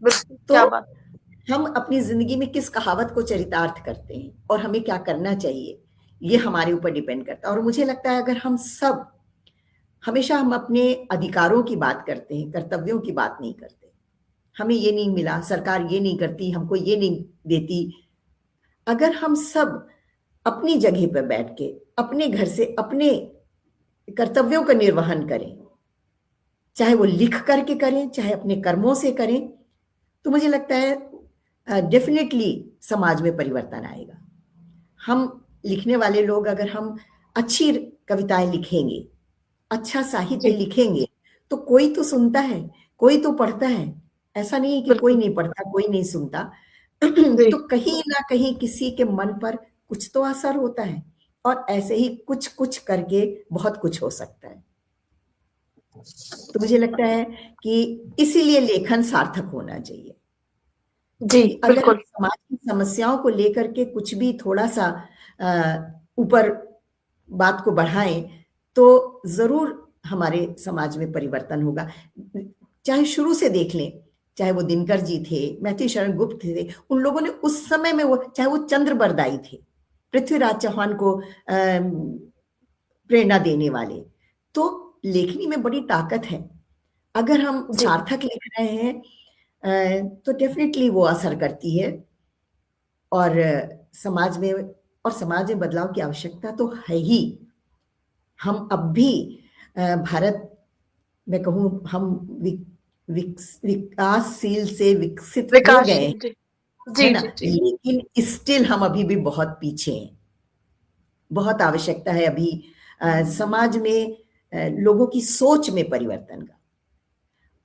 बिल्कुल, तो क्या बात। हम अपनी जिंदगी में किस कहावत को चरितार्थ करते हैं और हमें क्या करना चाहिए, ये हमारे ऊपर डिपेंड करता है। और मुझे लगता है अगर हम सब हमेशा हम अपने अधिकारों की बात करते हैं, कर्तव्यों की बात नहीं करते। हमें ये नहीं मिला, सरकार ये नहीं करती, हमको ये नहीं देती। अगर हम सब अपनी जगह पर बैठ के अपने घर से अपने कर्तव्यों का निर्वहन करें, चाहे वो लिख करके करें, चाहे अपने कर्मों से करें, तो मुझे लगता है डेफिनेटली समाज में परिवर्तन आएगा। हम लिखने वाले लोग अगर हम अच्छी कविताएं लिखेंगे, अच्छा साहित्य जी, लिखेंगे, तो कोई तो सुनता है, कोई तो पढ़ता है। ऐसा नहीं है कि कोई बिल्कुल। नहीं पढ़ता, कोई नहीं सुनता। जी, तो कहीं ना कहीं किसी के मन पर कुछ तो असर होता है, और ऐसे ही कुछ कुछ करके बहुत कुछ हो सकता है। तो मुझे लगता है कि इसीलिए लेखन सार्थक होना चाहिए, जी, कि अगर हम बिल्कुल। समाज की समस्याओं को लेकर के कुछ भी थोड़ा सा ऊपर बात को बढ़ाएं, तो जरूर हमारे समाज में परिवर्तन होगा। चाहे शुरू से देख लें, चाहे वो दिनकर जी थे, मैथिली शरण गुप्त थे, उन लोगों ने उस समय में वो, चाहे वो चंद्र बरदाई थे, पृथ्वीराज चौहान को प्रेरणा देने वाले। तो लेखनी में बड़ी ताकत है। अगर हम जी, सार्थक लिख रहे हैं तो डेफिनेटली वो असर करती है। और समाज में बदलाव की आवश्यकता तो है ही। हम अब भी भारत में कहूँ, हम विकासशील से विकसित हो गए, विकासशील। जी, है जी, ना? जी, जी। लेकिन स्टिल हम अभी भी बहुत पीछे हैं। बहुत आवश्यकता है अभी समाज में लोगों की सोच में परिवर्तन का।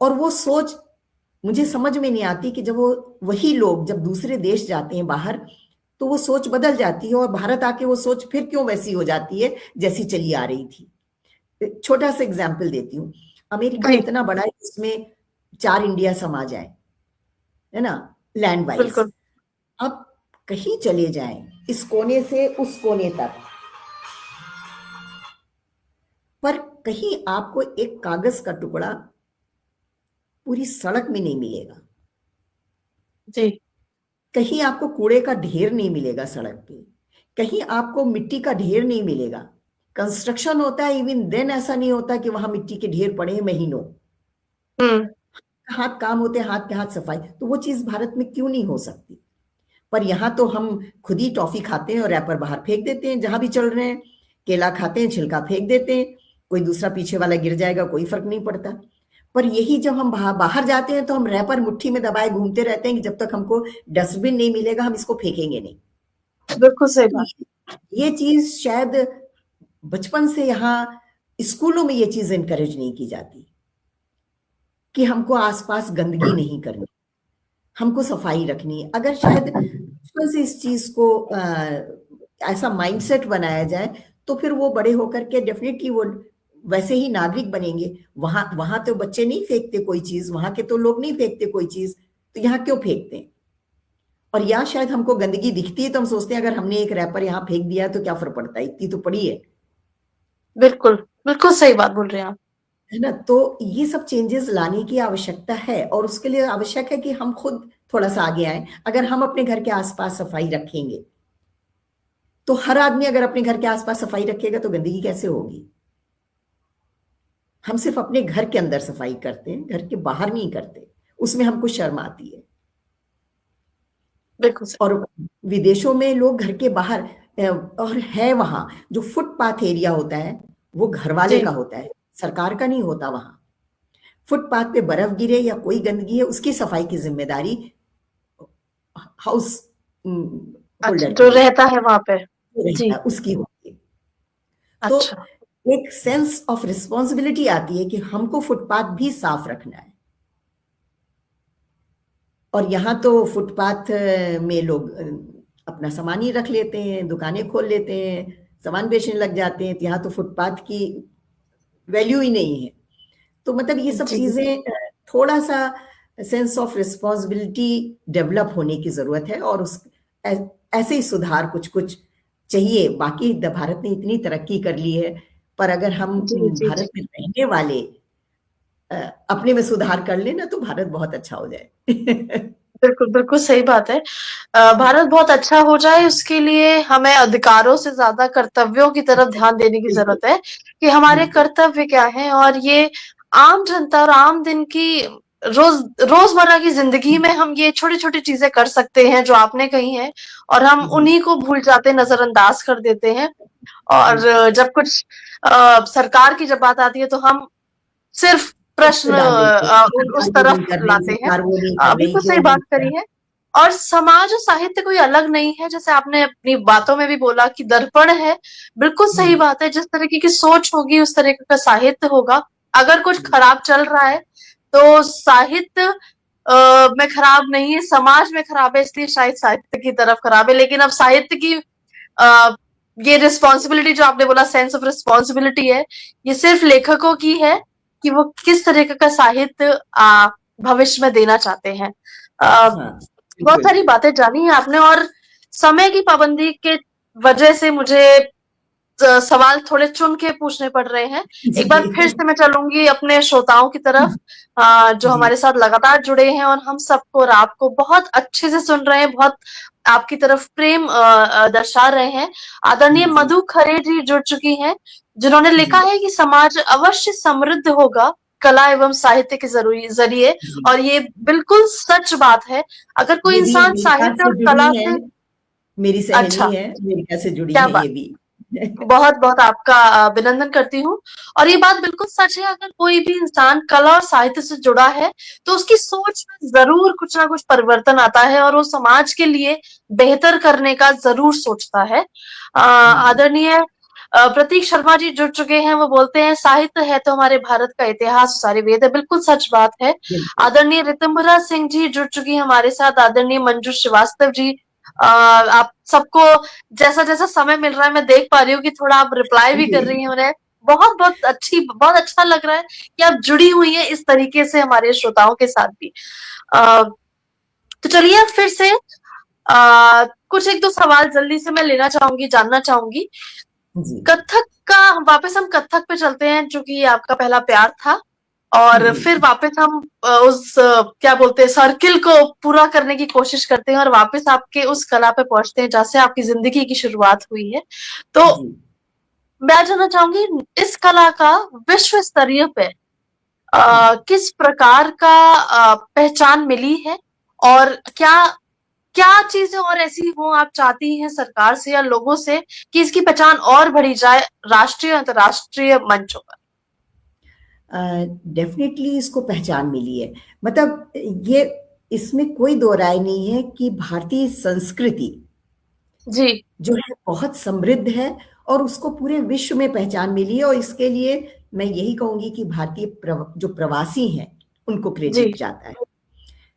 और वो सोच मुझे समझ में नहीं आती कि जब वही लोग जब दूसरे देश जाते हैं बाहर, तो वो सोच बदल जाती है, और भारत आके वो सोच फिर क्यों वैसी हो जाती है जैसी चली आ रही थी। छोटा सा एग्जाम्पल देती हूँ। अमेरिका जी, इतना बड़ा है, इसमें 4 इंडिया समा जाए, है ना, लैंड वाइज। बिल्कुल। अब कहीं चले जाएं, इस कोने से उस कोने तक, पर कहीं आपको एक कागज का टुकड़ा पूरी सड़क में नहीं मिलेगा, जी कहीं आपको कूड़े का ढेर नहीं मिलेगा सड़क पे, कहीं आपको मिट्टी का ढेर नहीं मिलेगा। कंस्ट्रक्शन होता है, इवन देन ऐसा नहीं होता कि वहां मिट्टी के ढेर पड़े हैं महीनों। हम्म हाथ काम होते हैं, हाथ के हाथ सफाई, तो वो चीज भारत में क्यों नहीं हो सकती? पर यहाँ तो हम खुद ही टॉफी खाते हैं और रैपर बाहर फेंक देते हैं जहां भी चल रहे हैं, केला खाते हैं छिलका फेंक देते हैं, कोई दूसरा पीछे वाला गिर जाएगा कोई फर्क नहीं पड़ता। पर यही जब हम बाहर जाते हैं तो हम रैपर मुट्ठी में दबाए घूमते रहते हैं कि जब तक हमको डस्टबिन नहीं मिलेगा हम इसको फेंकेंगे नहीं। बिल्कुल सही बात। ये चीज शायद बचपन से यहाँ स्कूलों में ये चीज इनकरेज नहीं की जाती कि हमको आसपास गंदगी नहीं करनी, हमको सफाई रखनी है। अगर शायद बचपन से इस चीज को ऐसा माइंडसेट बनाया जाए तो फिर वो बड़े होकर के डेफिनेटली वो वैसे ही नागरिक बनेंगे। वहां वहां तो बच्चे नहीं फेंकते कोई चीज, वहां के तो लोग नहीं फेंकते कोई चीज, तो यहाँ क्यों फेंकते हैं? और यहाँ शायद हमको गंदगी दिखती है तो हम सोचते हैं अगर हमने एक रैपर यहाँ फेंक दिया तो क्या फर्क पड़ता है, इतनी तो पड़ी है। बिल्कुल बिल्कुल सही बात बोल रहे हैं आप। है ना? तो ये सब चेंजेस लाने की आवश्यकता है और उसके लिए आवश्यक है कि हम खुद थोड़ा सा आगे आए। अगर हम अपने घर के आसपास सफाई रखेंगे तो हर आदमी अगर अपने घर के आसपास सफाई रखेगा तो गंदगी कैसे होगी? हम सिर्फ अपने घर के अंदर सफाई करते हैं, घर के बाहर नहीं करते, उसमें हमको शर्म आती है। बिल्कुल सही। और विदेशों में लोग घर के बाहर और है वहां जो फुटपाथ एरिया होता है वो घर वाले जी का होता है, सरकार का नहीं होता। वहां फुटपाथ पे बर्फ गिरे या कोई गंदगी है उसकी सफाई की जिम्मेदारी हाउस अच्छा, होल्डर की जो होती रहता है वहां पे। है, जी। रहता है उसकी होती है। तो अच्छा। एक सेंस ऑफ रिस्पॉन्सिबिलिटी आती है कि हमको फुटपाथ भी साफ रखना है। और यहाँ तो फुटपाथ में लोग अपना सामान ही रख लेते हैं, दुकानें खोल लेते हैं, सामान बेचने लग जाते हैं, तो यहाँ तो फुटपाथ की वैल्यू ही नहीं है। तो मतलब ये सब जी चीजें थोड़ा सा सेंस ऑफ रिस्पॉन्सिबिलिटी डेवलप होने की जरूरत है और उस ऐसे ही सुधार कुछ कुछ चाहिए। बाकी भारत ने इतनी तरक्की कर ली है, पर अगर हम जी जी जी। भारत में रहने वाले अपने में सुधार कर लेना तो भारत बहुत अच्छा हो जाए। बिल्कुल बिल्कुल सही बात है। भारत बहुत अच्छा हो जाए उसके लिए हमें अधिकारों से ज्यादा कर्तव्यों की तरफ ध्यान देने की बिल्कुल जरूरत है कि हमारे बिल्कुल। कर्तव्य क्या हैं। और ये आम जनता और आम दिन की रोजमर्रा की जिंदगी में हम ये छोटी छोटी चीजें कर सकते हैं जो आपने कही हैं, और हम जी उन्हीं को भूल जाते, नजरअंदाज कर देते हैं। और बिल्कुल। जब कुछ सरकार की जब बात आती है तो हम सिर्फ उसको प्रश्न डाल देते हैं कि उस सरकार ये तरफ नहीं कर रही, लाते हैं। सरकार वो नहीं कर रही, बिल्कुल ये सही नहीं बात कर करी है। और समाज और साहित्य कोई अलग नहीं है, जैसे आपने अपनी बातों में भी बोला कि दर्पण है। बिल्कुल सही रही। बात है, जिस तरीके की सोच होगी उस तरीके का साहित्य होगा। अगर कुछ खराब चल रहा है तो साहित्य में खराब नहीं है, समाज में खराब है, इसलिए शायद साहित्य की तरफ खराब है। लेकिन अब साहित्य की अ, ये रिस्पॉन्सिबिलिटी जो आपने बोला, सेंस ऑफ रिस्पॉन्सिबिलिटी है, ये सिर्फ लेखकों की है कि वो किस तरीके का साहित्य भविष्य में देना चाहते हैं। हाँ बहुत बिल्कुल। सारी बातें जानी है आपने, और समय की पाबंदी के वजह से मुझे सवाल थोड़े चुन के पूछने पड़ रहे हैं। एक बार फिर जी से मैं चलूंगी अपने श्रोताओं की तरफ, जो जी हमारे साथ लगातार जुड़े हैं और हम सबको और आपको बहुत अच्छे से सुन रहे हैं, बहुत आपकी तरफ प्रेम दर्शा रहे हैं। आदरणीय जी मधु खरे जी जुड़ चुकी हैं, जिन्होंने लिखा जी है कि समाज अवश्य समृद्ध होगा कला एवं साहित्य के जरिए। जी। और ये बिल्कुल सच बात है। अगर कोई ये भी इंसान अमेरिका साहित्य से और जुड़ी कला है, से। मेरी अच्छा, सहेली है, अमेरिका से जुड़ी क्या है बात। ये भी। बहुत बहुत आपका अभिनंदन करती हूँ। और ये बात बिल्कुल सच है, अगर कोई भी इंसान कला और साहित्य से जुड़ा है तो उसकी सोच में जरूर कुछ ना कुछ परिवर्तन आता है और वो समाज के लिए बेहतर करने का जरूर सोचता है। जी आदरणीय प्रतीक शर्मा जी जुड़ चुके हैं, वो बोलते हैं साहित्य है तो हमारे भारत का इतिहास सारे वेद है। बिल्कुल सच बात है। बिल्कुल। आदरणीय रितंभरा सिंह जी जुड़ चुकी है हमारे साथ। आदरणीय मंजू श्रीवास्तव जी, आप सबको जैसा जैसा समय मिल रहा है मैं देख पा रही हूँ कि थोड़ा आप रिप्लाई भी कर रही जी हैं उन्हें। बहुत बहुत अच्छा लग रहा है कि आप जुड़ी हुई हैं इस तरीके से हमारे श्रोताओं के साथ भी। तो चलिए अब फिर से कुछ एक दो सवाल जल्दी से मैं लेना चाहूंगी, जानना चाहूंगी। जी कथक वापस हम कथक पे चलते हैं, जो कि आपका पहला प्यार था। और जी फिर वापस हम क्या बोलते हैं, सर्किल को पूरा करने की कोशिश करते हैं और वापस आपके उस कला पे पहुंचते हैं जहाँ से आपकी जिंदगी की शुरुआत हुई है। तो जी मैं जानना चाहूंगी, इस कला का विश्व स्तरीय पे किस प्रकार का पहचान मिली है, और क्या क्या चीजें और ऐसी हो आप चाहती हैं सरकार से या लोगों से कि इसकी पहचान और बढ़ी जाए राष्ट्रीय अंतर्राष्ट्रीय मंचों पर? डेफिनेटली इसको पहचान मिली है। मतलब ये, इसमें कोई दो राय नहीं है कि भारतीय संस्कृति जी जो है बहुत समृद्ध है और उसको पूरे विश्व में पहचान मिली है। और इसके लिए मैं यही कहूंगी कि भारतीय जो प्रवासी हैं उनको जी क्रेडिट जाता है,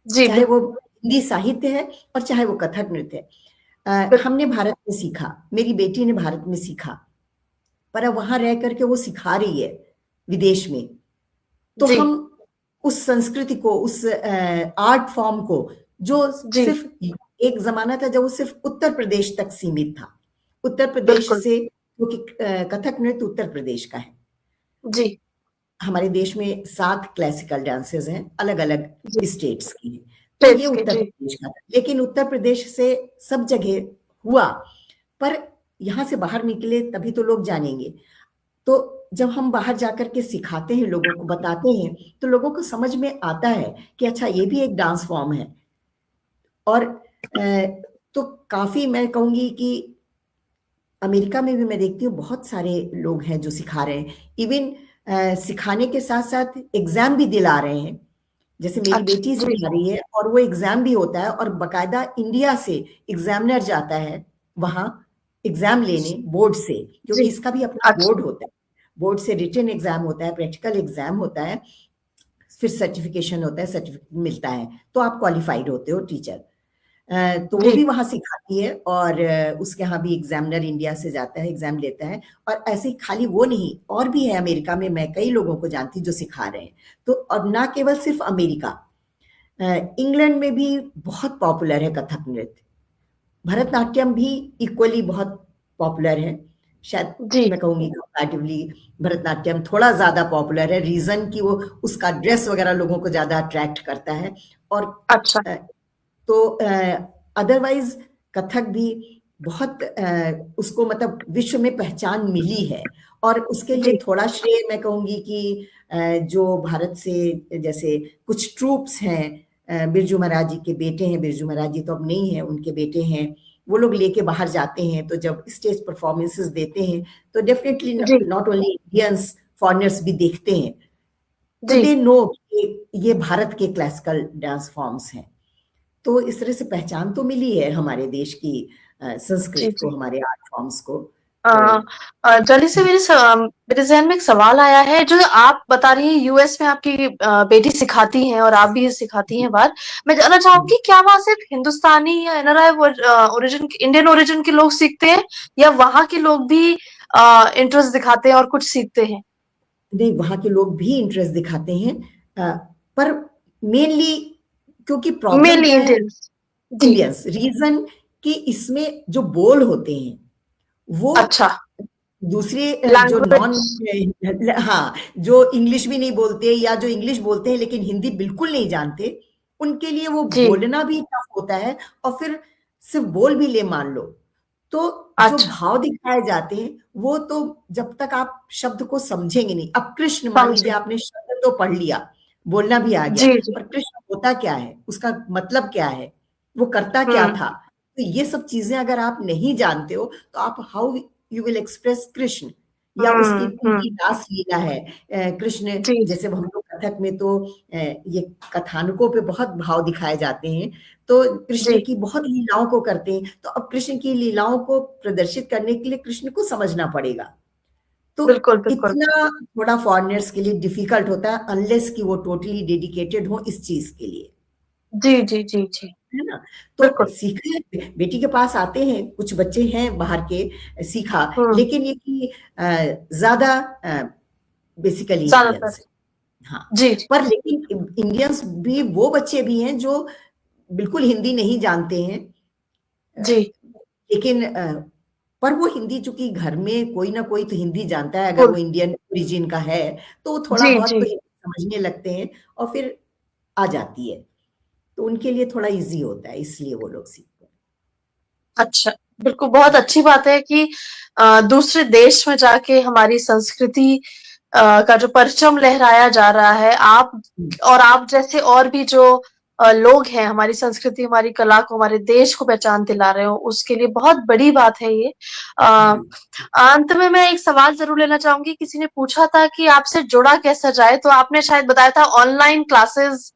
जी चाहे वो बिल्कुल हिंदी साहित्य है और चाहे वो कथक नृत्य है। बिल्कुल। हमने भारत में सीखा, मेरी बेटी ने भारत में सीखा, पर अब वहां रह करके वो सिखा रही है विदेश में। तो जी हम उस संस्कृति को, उस आर्ट फॉर्म को, जो जी सिर्फ एक जमाना था जब वो सिर्फ उत्तर प्रदेश तक सीमित था, उत्तर प्रदेश बिल्कुल। से, क्योंकि कथक नृत्य उत्तर प्रदेश का है। जी हमारे देश में 7 क्लासिकल डांसेस हैं, अलग अलग जी स्टेट्स की हैं। तो ये स्टेट्स के उत्तर जी प्रदेश का था, लेकिन उत्तर प्रदेश से सब जगह हुआ, पर यहाँ से बाहर निकले तभी तो लोग जानेंगे। तो जब हम बाहर जाकर के सिखाते हैं, लोगों को बताते हैं, तो लोगों को समझ में आता है कि अच्छा ये भी एक डांस फॉर्म है। और तो काफी मैं कहूंगी कि अमेरिका में भी मैं देखती हूँ बहुत सारे लोग हैं जो सिखा रहे हैं। इवन सिखाने के साथ साथ एग्जाम भी दिला रहे हैं। जैसे मेरी अच्छा बेटी जी सिखा रही है और वो एग्जाम भी होता है, और बकायदा इंडिया से एग्जामिनर जाता है वहाँ एग्जाम लेने, बोर्ड से, जी क्योंकि इसका भी अपना अच्छा बोर्ड होता है। बोर्ड से रिटन एग्जाम होता है, प्रैक्टिकल एग्जाम होता है, फिर सर्टिफिकेशन होता है, सर्टिफिकेट मिलता है, तो आप क्वालिफाइड होते हो टीचर। तो वो जी भी वहां सिखाती है, और उसके यहाँ भी एग्जामिनर इंडिया से जाता है, एग्जाम लेता है। और ऐसे ही खाली वो नहीं, और भी है अमेरिका में, मैं कई लोगों को जानती हूँ जो सिखा रहे हैं। तो और ना केवल सिर्फ अमेरिका, इंग्लैंड में भी बहुत पॉपुलर है कथक नृत्य। भरतनाट्यम भी इक्वली बहुत पॉपुलर है। शायद जी मैं कहूंगी कंपैरेटिवली भरतनाट्यम थोड़ा ज्यादा पॉपुलर है, रीजन कि वो उसका ड्रेस वगैरह लोगों को ज्यादा अट्रैक्ट करता है। और अच्छा तो अदरवाइज कथक भी बहुत उसको मतलब विश्व में पहचान मिली है। और उसके लिए जी थोड़ा श्रेय मैं कहूंगी कि जो भारत से जैसे कुछ ट्रूप्स हैं, बिरजू महाराज जी के बेटे हैं, बिरजू महाराज जी तो अब नहीं है, उनके बेटे हैं, वो लोग लेके बाहर जाते हैं, तो जब स्टेज परफॉर्मेंसेस देते हैं तो डेफिनेटली जी नॉट ओनली इंडियंस, फॉरेनर्स भी देखते हैं, तो जी दे नो कि ये भारत के क्लासिकल डांस फॉर्म्स हैं। तो इस तरह से पहचान तो मिली है हमारे देश की जी संस्कृति को, जी हमारे आर्ट फॉर्म्स को। अ, तो जल्दी से मेरे जहन में एक सवाल आया है। जो आप बता रही हैं यूएस में आपकी बेटी सिखाती हैं और आप भी ये सिखाती हैं बाहर, मैं जानना चाहूंगी क्या वहां सिर्फ हिंदुस्तानी या एनआरआई ओरिजिन, इंडियन ओरिजिन के लोग सीखते हैं, या वहां के लोग भी इंटरेस्ट दिखाते हैं और कुछ सीखते हैं? नहीं, वहाँ के लोग भी इंटरेस्ट दिखाते हैं, अ, पर मेनली क्योंकि प्रॉब्लम मेनली क्या है, इंडियंस। जी इंडियंस, रीजन कि इसमें जो बोल होते हैं वो अच्छा। दूसरे जो नॉन, लैंग्वेज। हाँ, जो इंग्लिश भी नहीं बोलते या जो इंग्लिश बोलते हैं लेकिन हिंदी बिल्कुल नहीं जानते, उनके लिए वो जी बोलना भी टफ होता है। और फिर सिर्फ बोल भी ले मान लो, तो जो अच्छा भाव दिखाए जाते हैं वो तो जब तक आप शब्द को समझेंगे नहीं। अब कृष्ण, मान लीजिए समझे। आपने शब्द तो पढ़ लिया, बोलना भी आ गया, जी जी पर कृष्ण होता क्या है, उसका मतलब क्या है, वो करता क्या हम्म था, तो ये सब चीजें अगर आप नहीं जानते हो तो आप how you will express Krishna, या उसकी उनकी हम्म। रास लीला है। कृष्ण, जी जी जैसे हम लोग कथक में तो ये कथानकों पे बहुत भाव दिखाए जाते हैं, तो कृष्ण जी की बहुत लीलाओं को करते हैं। तो अब कृष्ण की लीलाओं को प्रदर्शित करने के लिए कृष्ण को समझना पड़ेगा। तो बिल्कुल बिल्कुल। इतना थोड़ा फॉरेनर्स के लिए डिफिकल्ट होता है, अनलेस कि वो टोटली डेडिकेटेड हो इस चीज के लिए, जी जी जी जी है ना। तो बिल्कुल। सीखने बेटी के पास आते हैं कुछ बच्चे हैं बाहर के, सीखा, हम्म। लेकिन ये कि ज्यादा बेसिकली ज्यादातर। इंडियंस, हाँ। जी जी पर लेकिन इंडियंस भी, वो बच्चे भी हैं जो बिल्कुल हिंदी नहीं जानते हैं, जी लेकिन पर वो हिंदी, चूंकि घर में कोई ना कोई तो हिंदी जानता है, अगर बिल्कुल। वो इंडियन ओरिजिन का है, तो वो थोड़ा जी, बहुत जी। तो हिंदी समझने लगते हैं और फिर आ जाती है, तो उनके लिए थोड़ा इजी होता है, इसलिए वो लोग सीखते हैं। अच्छा, बिल्कुल, बहुत अच्छी बात है कि दूसरे देश में जाके हमारी संस्कृति का जो परचम लहराया जा रहा है, आप जैसे और भी जो लोग हैं, हमारी संस्कृति, हमारी कला को, हमारे देश को पहचान दिला रहे हो, उसके लिए बहुत बड़ी बात है ये। अ, जी अंत में मैं एक सवाल ज़रूर लेना चाहूँगी, किसी ने पूछा था कि आपसे जुड़ा कैसा जाए, तो आपने शायद बताया था ऑनलाइन क्लासेस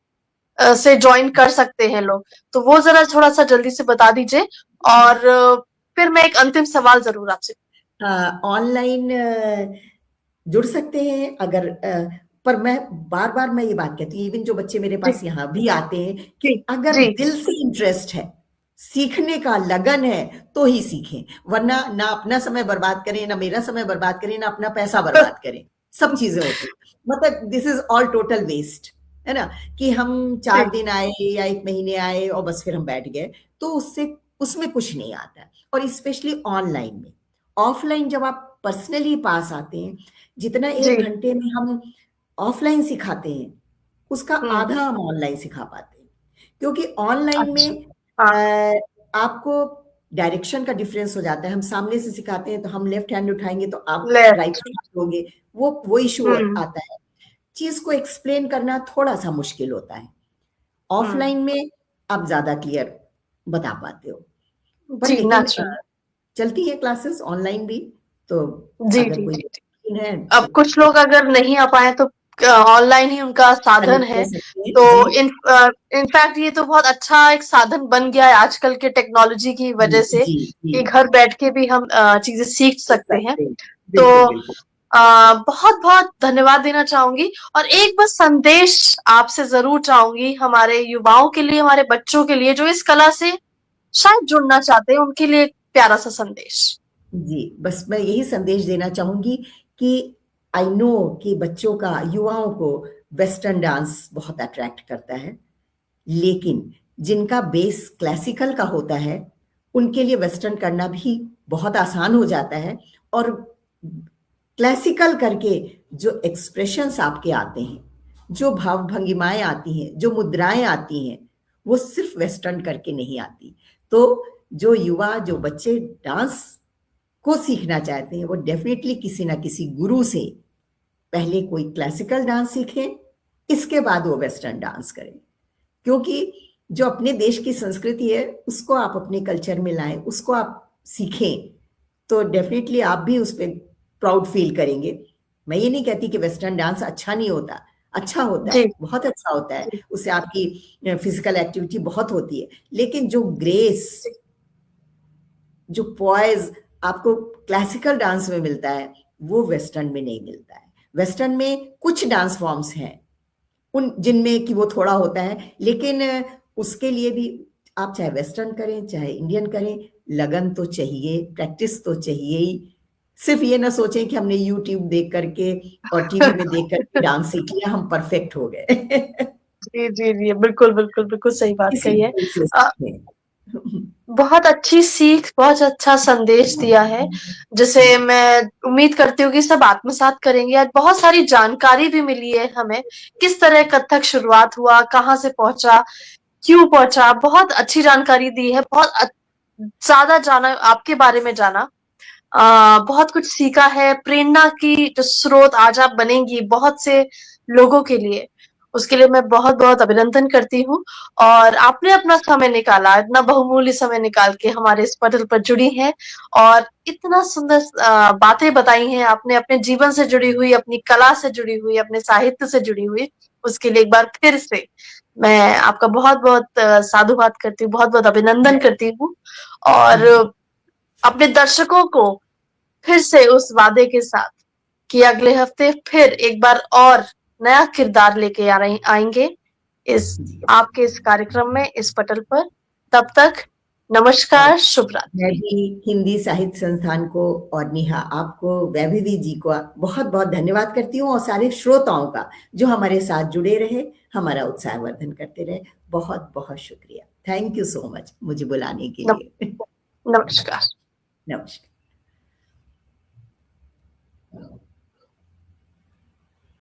से जॉइन कर सकते हैं लोग। तो वो ज़रा थोड़ा-सा जल्दी से बता दीजिए और फिर मैं एक अंतिम सवाल ज़रूर आपसे। ऑनलाइन जुड़ सकते हैं, अगर पर मैं बार बार मैं ये बात कहती हूँ, इवन जो बच्चे मेरे जी, पास यहाँ भी आते हैं, कि जी, अगर जी, दिल से इंटरेस्ट है, सीखने का लगन है, तो ही सीखें, वरना ना अपना समय बर्बाद करें, ना मेरा समय बर्बाद करें, ना अपना पैसा बर्बाद करें। सब चीजें होती हैं, मतलब this is all total waste, है ना, कि हम जी, 4 दिन आए या 1 महीने आए और बस फिर हम बैठ गए, तो उससे उसमें कुछ नहीं आता है। और स्पेशली ऑनलाइन में, ऑफलाइन जब आप पर्सनली पास आते हैं, जितना जी। 1 घंटे में हम ऑफलाइन सिखाते हैं, उसका हुँ, आधा हम ऑनलाइन सिखा पाते हैं, क्योंकि ऑनलाइन अच्छा। में हाँ, आपको डायरेक्शन का डिफरेंस हो जाता है। हम सामने से सिखाते हैं तो हम लेफ्ट हैंड उठाएंगे तो आप राइट लेफ्ट। हैंड होंगे, वो इशू हुँ, आता है। चीज को एक्सप्लेन करना थोड़ा सा मुश्किल होता है, हुँ। ऑफलाइन में आप ज्यादा क्लियर बता पाते हो। पर जी, लेकिन नेचुरल। चलती है क्लासेस ऑनलाइन भी, तो जी, अगर जी, कोई जी, जी। मुमकिन है अब तो कुछ लोग अगर नहीं आ पाए तो ऑनलाइन ही उनका साधन कनेक्ट कर है। सकते हैं तो जी। इनफैक्ट ये तो बहुत अच्छा एक साधन बन गया है आजकल के टेक्नोलॉजी की जी वजह से जी जी, कि घर बैठ के भी हम चीज़ें सीख सीख सकते हैं। सकते हैं, तो बिल्कुल बिल्कुल। बहुत-बहुत धन्यवाद देना चाहूँगी और एक बस संदेश आपसे ज़रूर चाहूँगी हमारे युवाओं के लिए, हमारे बच्चों के लिए जो इस कला से शायद जुड़ना चाहते हैं, उनके लिए एक प्यारा-सा संदेश। जी, बस मैं यही संदेश देना चाहूँगी कि आई नो कि बच्चों का, युवाओं को वेस्टर्न डांस बहुत अट्रैक्ट करता है, लेकिन जिनका बेस क्लासिकल का होता है, उनके लिए वेस्टर्न करना भी बहुत आसान हो जाता है। और क्लासिकल करके जो एक्सप्रेशंस आपके आते हैं, जो भाव भंगिमाएँ आती हैं, जो मुद्राएँ आती हैं, वो सिर्फ वेस्टर्न करके नहीं आती। तो जो युवा, जो बच्चे डांस को सीखना चाहते हैं, वो डेफिनेटली किसी ना किसी गुरु से पहले कोई क्लासिकल डांस सीखें, इसके बाद वो वेस्टर्न डांस करें। क्योंकि जो अपने देश की संस्कृति है, उसको आप अपने कल्चर में लाएं, उसको आप सीखें, तो डेफिनेटली आप भी उस पर प्राउड फील करेंगे। मैं ये नहीं कहती कि वेस्टर्न डांस अच्छा नहीं होता, अच्छा होता जी, है, बहुत अच्छा होता है, जी, उससे आपकी फिजिकल एक्टिविटी बहुत होती है, लेकिन जो ग्रेस, जी। जो पॉइज आपको क्लासिकल डांस में मिलता है, वो वेस्टर्न में नहीं मिलता है। वेस्टर्न में कुछ डांस फॉर्म्स हैं उन जिनमें कि वो थोड़ा होता है, लेकिन उसके लिए भी आप चाहे वेस्टर्न करें चाहे इंडियन करें, लगन तो चाहिए, प्रैक्टिस तो चाहिए ही। सिर्फ ये ना सोचें कि हमने यूट्यूब देख करके और टीवी में देख करके डांस सीख लिया, हम परफेक्ट हो गए। जी, जी, जी। बिल्कुल, बिल्कुल, बिल्कुल सही बात किसी कही है। गुरु से अ, सीखें। बहुत अच्छी सीख, बहुत अच्छा संदेश दिया है, जिसे मैं उम्मीद करती हूँ कि सब आत्मसात करेंगे। आज बहुत सारी जानकारी भी मिली है हमें, किस तरह कथक शुरुआत हुआ, कहाँ से पहुँचा, क्यों पहुँचा, बहुत अच्छी जानकारी दी है, बहुत ज़्यादा जाना आपके बारे में जाना। बहुत कुछ सीखा है, प्रेरणा की जो स्रोत आज आप बनेंगी बहुत से लोगों के लिए, उसके लिए मैं बहुत-बहुत अभिनंदन करती हूँ और आपने अपना समय निकाला, इतना बहुमूल्य समय निकाल के हमारे इस पटल पर जुड़ी हैं और इतना सुंदर बातें बताई हैं आपने अपने जीवन से जुड़ी हुई, अपनी कला से जुड़ी हुई, अपने साहित्य से जुड़ी हुई, उसके लिए एक बार फिर से मैं आपका बहुत-बहुत साधुवाद करती हूँ, बहुत-बहुत अभिनंदन करती हूँ और अपने दर्शकों को फिर से उस वादे के साथ कि अगले हफ्ते फिर एक बार और नया किरदार लेके आएंगे इस जी, आपके इस कार्यक्रम में इस पटल पर। तब तक और नमस्कार, शुभ मैं रात्रि। भी हिंदी साहित्य संस्थान को और नेहा आपको, वैभवी जी को बहुत बहुत धन्यवाद करती हूँ, और सारे श्रोताओं का जो हमारे साथ जुड़े रहे, हमारा उत्साहवर्धन करते रहे। बहुत बहुत शुक्रिया, थैंक यू सो मच मुझे बुलाने के नम, लिए। नमस्कार। नमस्कार।